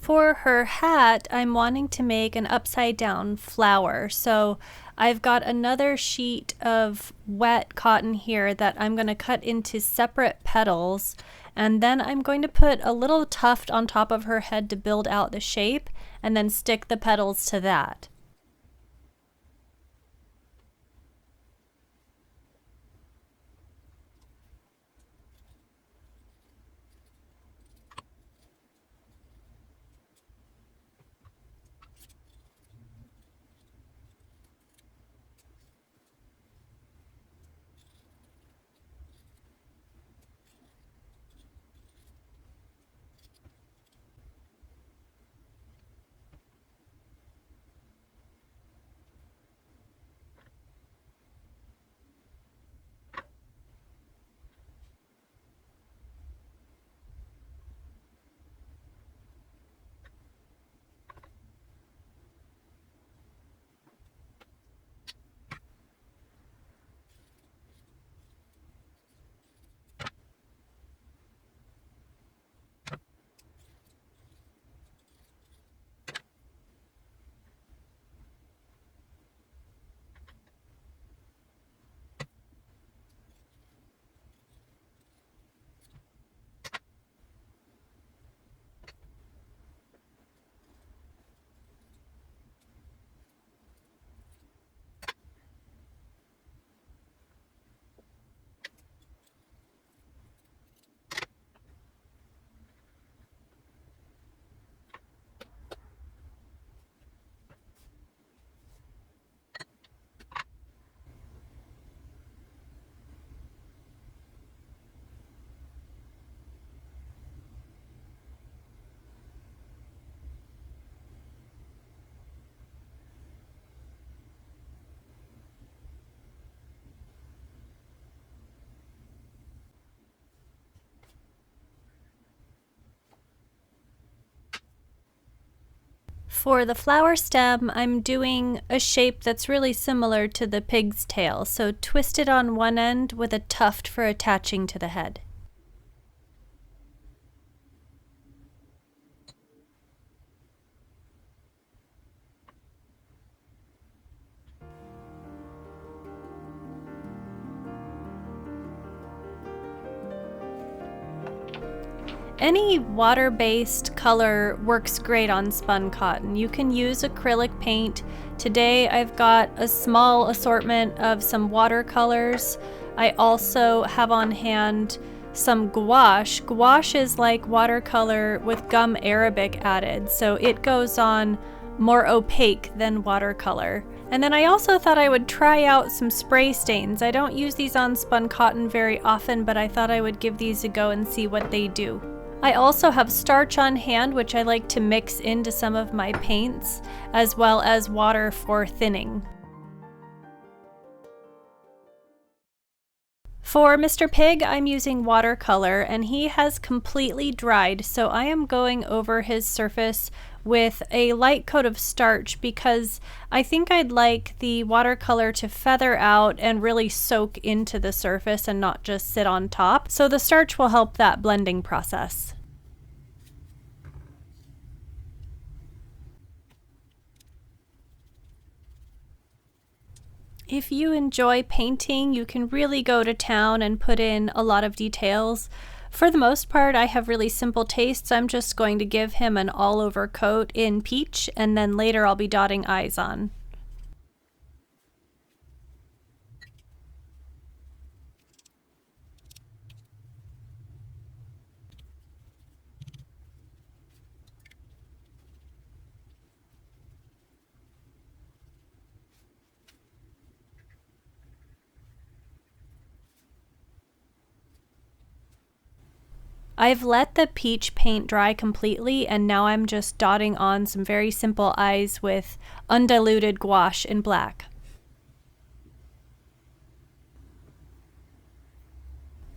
For her hat, I'm wanting to make an upside down flower. So I've got another sheet of wet cotton here that I'm going to cut into separate petals. And then I'm going to put a little tuft on top of her head to build out the shape and then stick the petals to that. For the flower stem, I'm doing a shape that's really similar to the pig's tail, so twist it on one end with a tuft for attaching to the head. Any water-based color works great on spun cotton. You can use acrylic paint. Today I've got a small assortment of some watercolors. I also have on hand some gouache. Gouache is like watercolor with gum arabic added, so it goes on more opaque than watercolor. And then I also thought I would try out some spray stains. I don't use these on spun cotton very often, but I thought I would give these a go and see what they do. I also have starch on hand, which I like to mix into some of my paints, as well as water for thinning. For Mr. Pig, I'm using watercolor, and he has completely dried, so I am going over his surface with a light coat of starch because I think I'd like the watercolor to feather out and really soak into the surface and not just sit on top. So the starch will help that blending process. If you enjoy painting, you can really go to town and put in a lot of details. For the most part, I have really simple tastes. I'm just going to give him an all-over coat in peach, and then later I'll be dotting eyes on. I've let the peach paint dry completely, and now I'm just dotting on some very simple eyes with undiluted gouache in black.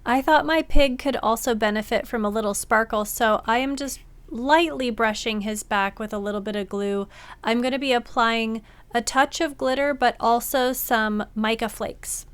I thought my pig could also benefit from a little sparkle, so I am just lightly brushing his back with a little bit of glue. I'm going to be applying a touch of glitter, but also some mica flakes.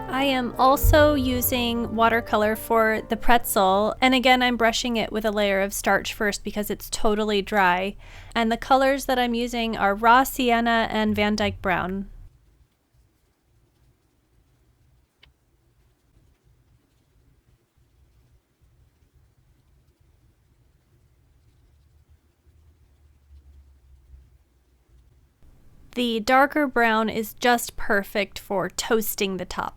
I am also using watercolor for the pretzel, and again I'm brushing it with a layer of starch first because it's totally dry. And the colors that I'm using are raw sienna and Van Dyke brown. The darker brown is just perfect for toasting the top.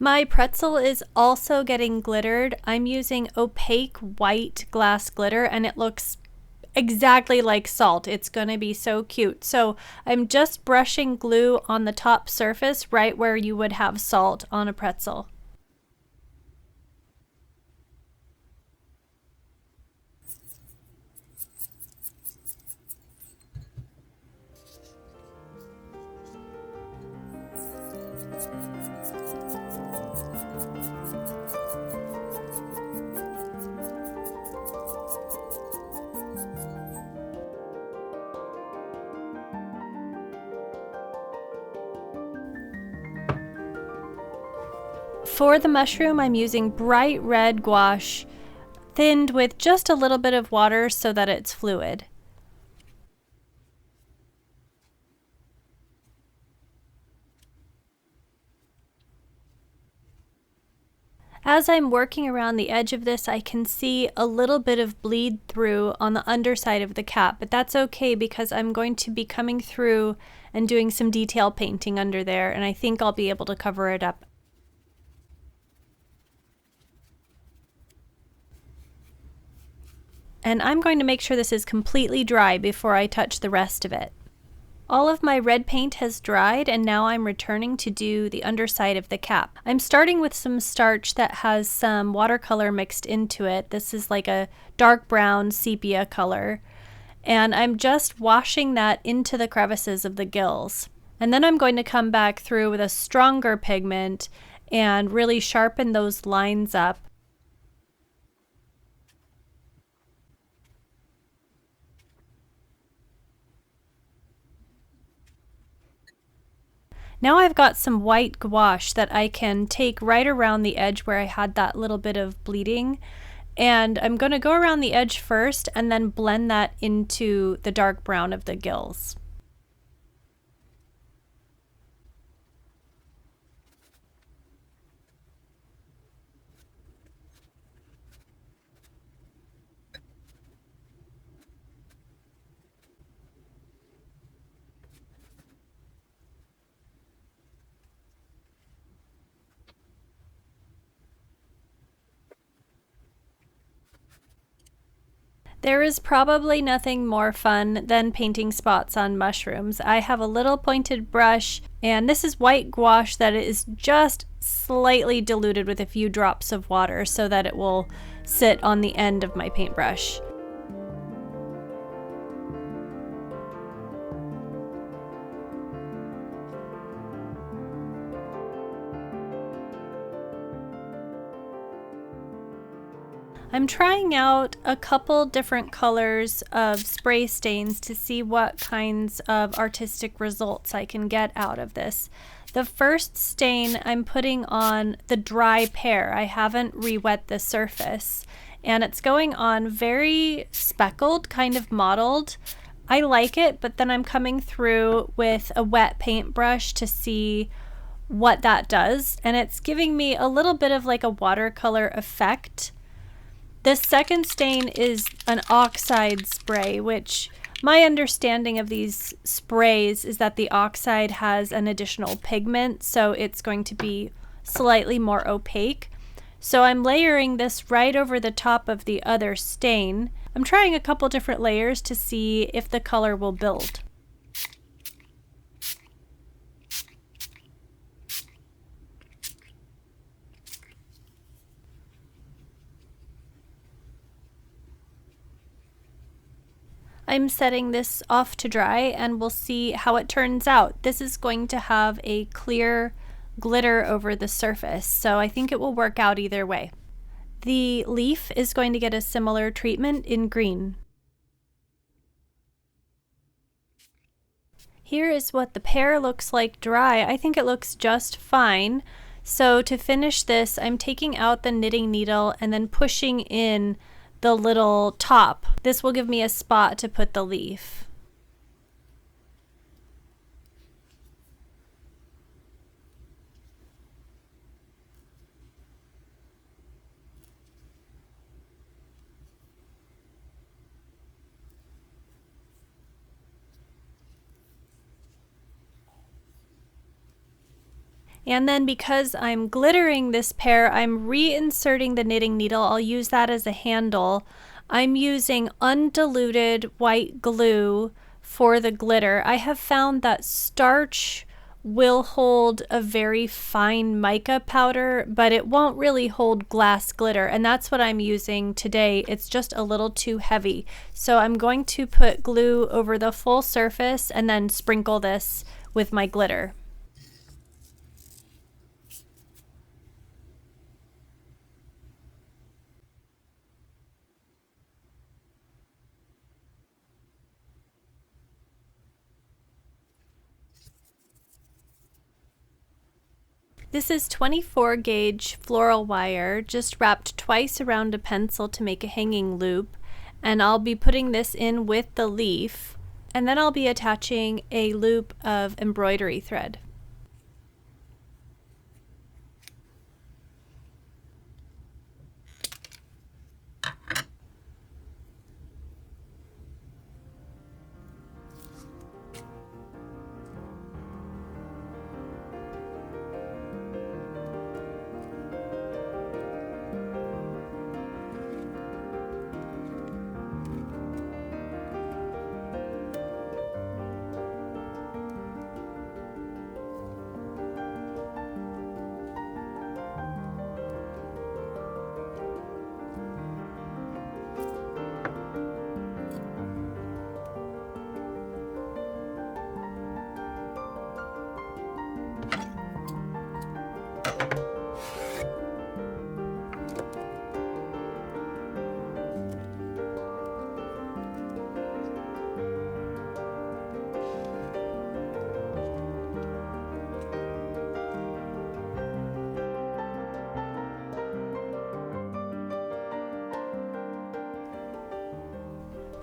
My pretzel is also getting glittered. I'm using opaque white glass glitter, and it looks exactly like salt. It's going to be so cute. So I'm just brushing glue on the top surface right where you would have salt on a pretzel. For the mushroom, I'm using bright red gouache, thinned with just a little bit of water so that it's fluid. As I'm working around the edge of this, I can see a little bit of bleed through on the underside of the cap, but that's okay because I'm going to be coming through and doing some detail painting under there, and I think I'll be able to cover it up. And I'm going to make sure this is completely dry before I touch the rest of it. All of my red paint has dried, and now I'm returning to do the underside of the cap. I'm starting with some starch that has some watercolor mixed into it. This is like a dark brown sepia color. And I'm just washing that into the crevices of the gills. And then I'm going to come back through with a stronger pigment and really sharpen those lines up. Now I've got some white gouache that I can take right around the edge where I had that little bit of bleeding. And I'm going to go around the edge first and then blend that into the dark brown of the gills. There is probably nothing more fun than painting spots on mushrooms. I have a little pointed brush, and this is white gouache that is just slightly diluted with a few drops of water so that it will sit on the end of my paintbrush. I'm trying out a couple different colors of spray stains to see what kinds of artistic results I can get out of this. The first stain I'm putting on the dry pear. I haven't re-wet the surface, and it's going on very speckled, kind of mottled. I like it, but then I'm coming through with a wet paintbrush to see what that does, and it's giving me a little bit of like a watercolor effect. This second stain is an oxide spray, which my understanding of these sprays is that the oxide has an additional pigment, so it's going to be slightly more opaque. So I'm layering this right over the top of the other stain. I'm trying a couple different layers to see if the color will build. I'm setting this off to dry and we'll see how it turns out. This is going to have a clear glitter over the surface, so I think it will work out either way. The leaf is going to get a similar treatment in green. Here is what the pear looks like dry. I think it looks just fine. So to finish this, I'm taking out the knitting needle and then pushing in the little top. This will give me a spot to put the leaf. And then because I'm glittering this pear, I'm reinserting the knitting needle. I'll use that as a handle. I'm using undiluted white glue for the glitter. I have found that starch will hold a very fine mica powder, but it won't really hold glass glitter, and that's what I'm using today. It's just a little too heavy. So I'm going to put glue over the full surface and then sprinkle this with my glitter. This is 24 gauge floral wire, just wrapped twice around a pencil to make a hanging loop, and I'll be putting this in with the leaf, and then I'll be attaching a loop of embroidery thread.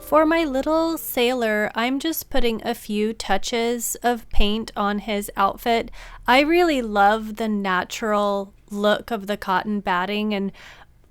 For my little sailor, I'm just putting a few touches of paint on his outfit. I really love the natural look of the cotton batting, and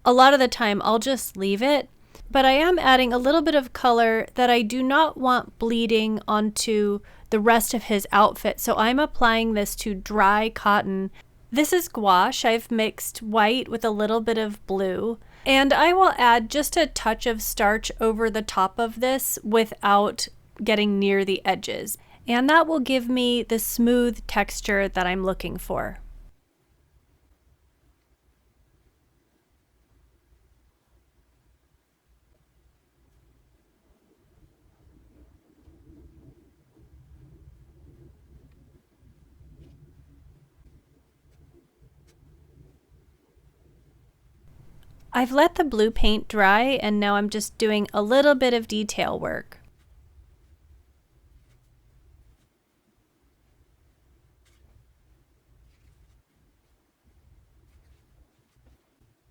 a lot of the time I'll just leave it. But I am adding a little bit of color that I do not want bleeding onto the rest of his outfit. So I'm applying this to dry cotton. This is gouache. I've mixed white with a little bit of blue. And I will add just a touch of starch over the top of this without getting near the edges. And that will give me the smooth texture that I'm looking for. I've let the blue paint dry and now I'm just doing a little bit of detail work.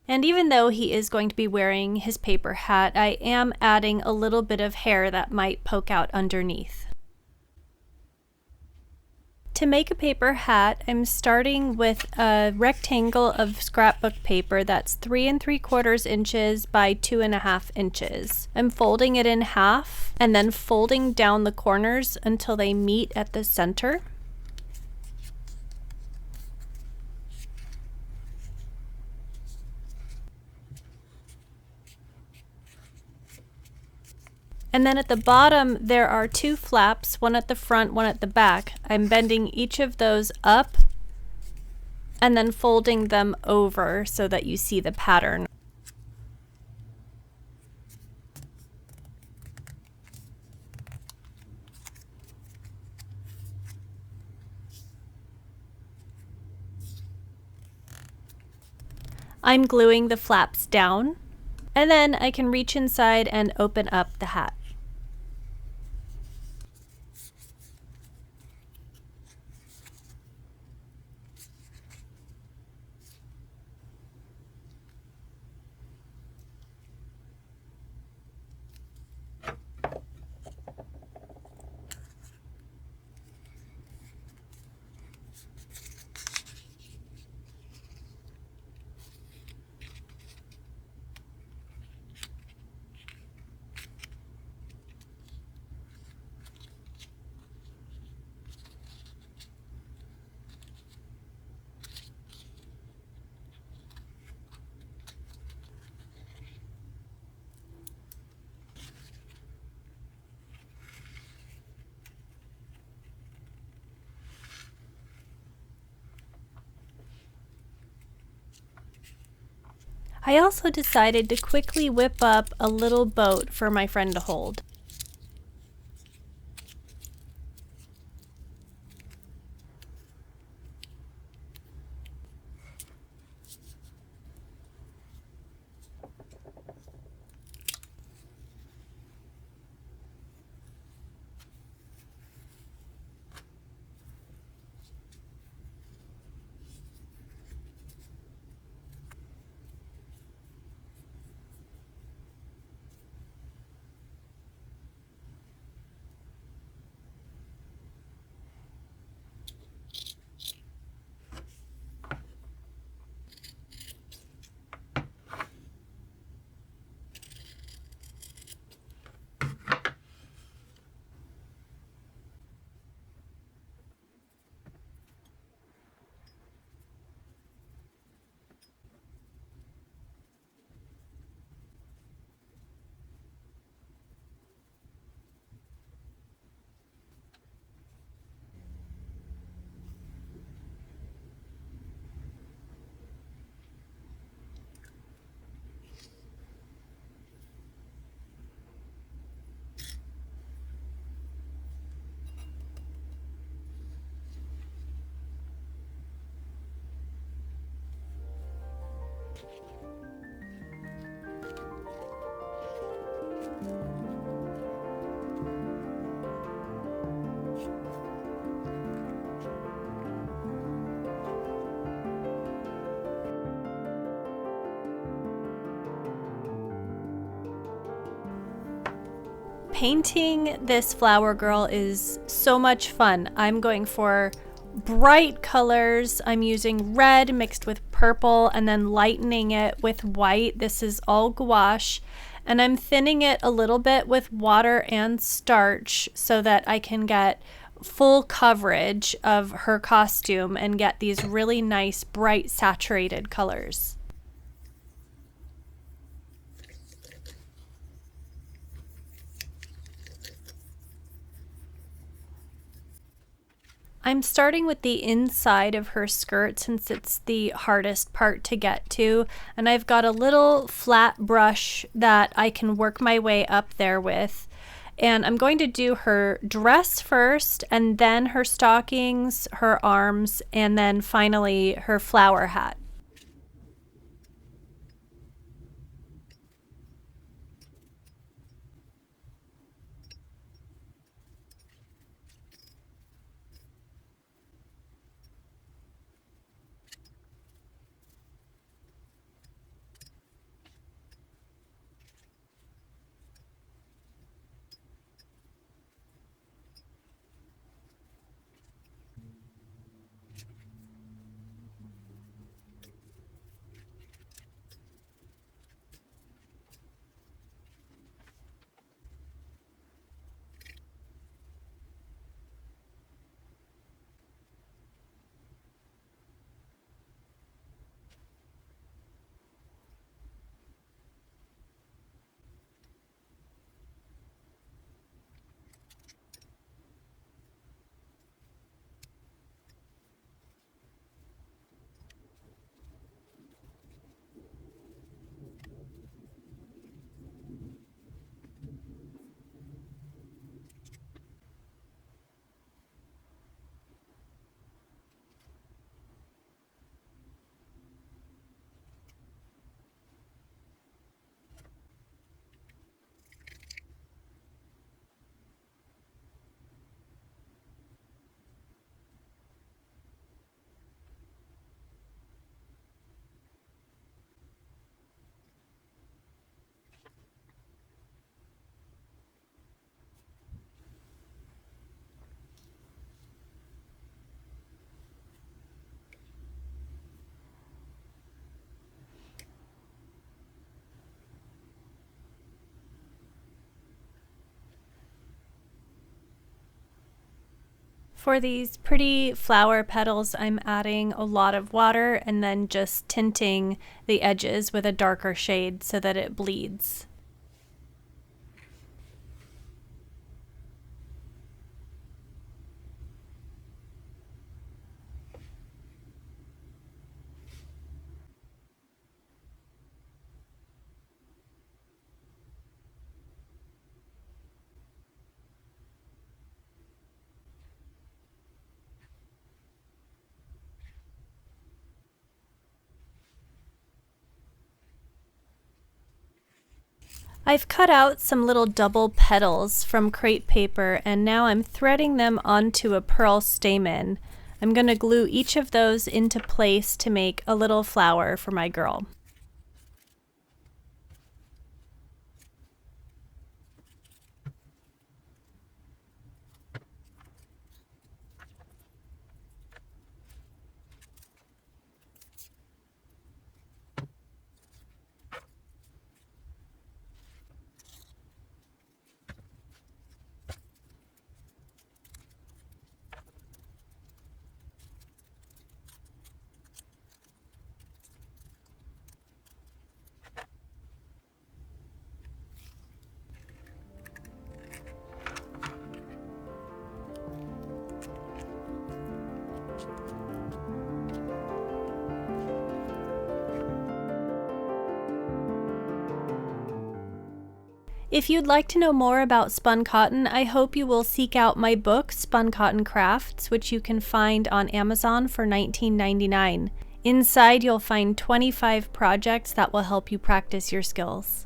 And even though he is going to be wearing his paper hat, I am adding a little bit of hair that might poke out underneath. To make a paper hat, I'm starting with a rectangle of scrapbook paper that's 3 3/4 inches by 2.5 inches. I'm folding it in half and then folding down the corners until they meet at the center. And then at the bottom, there are 2 flaps, one at the front, one at the back. I'm bending each of those up and then folding them over so that you see the pattern. I'm gluing the flaps down, and then I can reach inside and open up the hat. I also decided to quickly whip up a little boat for my friend to hold. Painting this flower girl is so much fun. I'm going for bright colors. I'm using red mixed with purple and then lightening it with white. This is all gouache, and I'm thinning it a little bit with water and starch so that I can get full coverage of her costume and get these really nice, bright, saturated colors. I'm starting with the inside of her skirt since it's the hardest part to get to, and I've got a little flat brush that I can work my way up there with. And I'm going to do her dress first, and then her stockings, her arms, and then finally her flower hat. For these pretty flower petals, I'm adding a lot of water and then just tinting the edges with a darker shade so that it bleeds. I've cut out some little double petals from crepe paper and now I'm threading them onto a pearl stamen. I'm going to glue each of those into place to make a little flower for my girl. If you'd like to know more about spun cotton, I hope you will seek out my book, Spun Cotton Crafts, which you can find on Amazon for $19.99. Inside, you'll find 25 projects that will help you practice your skills.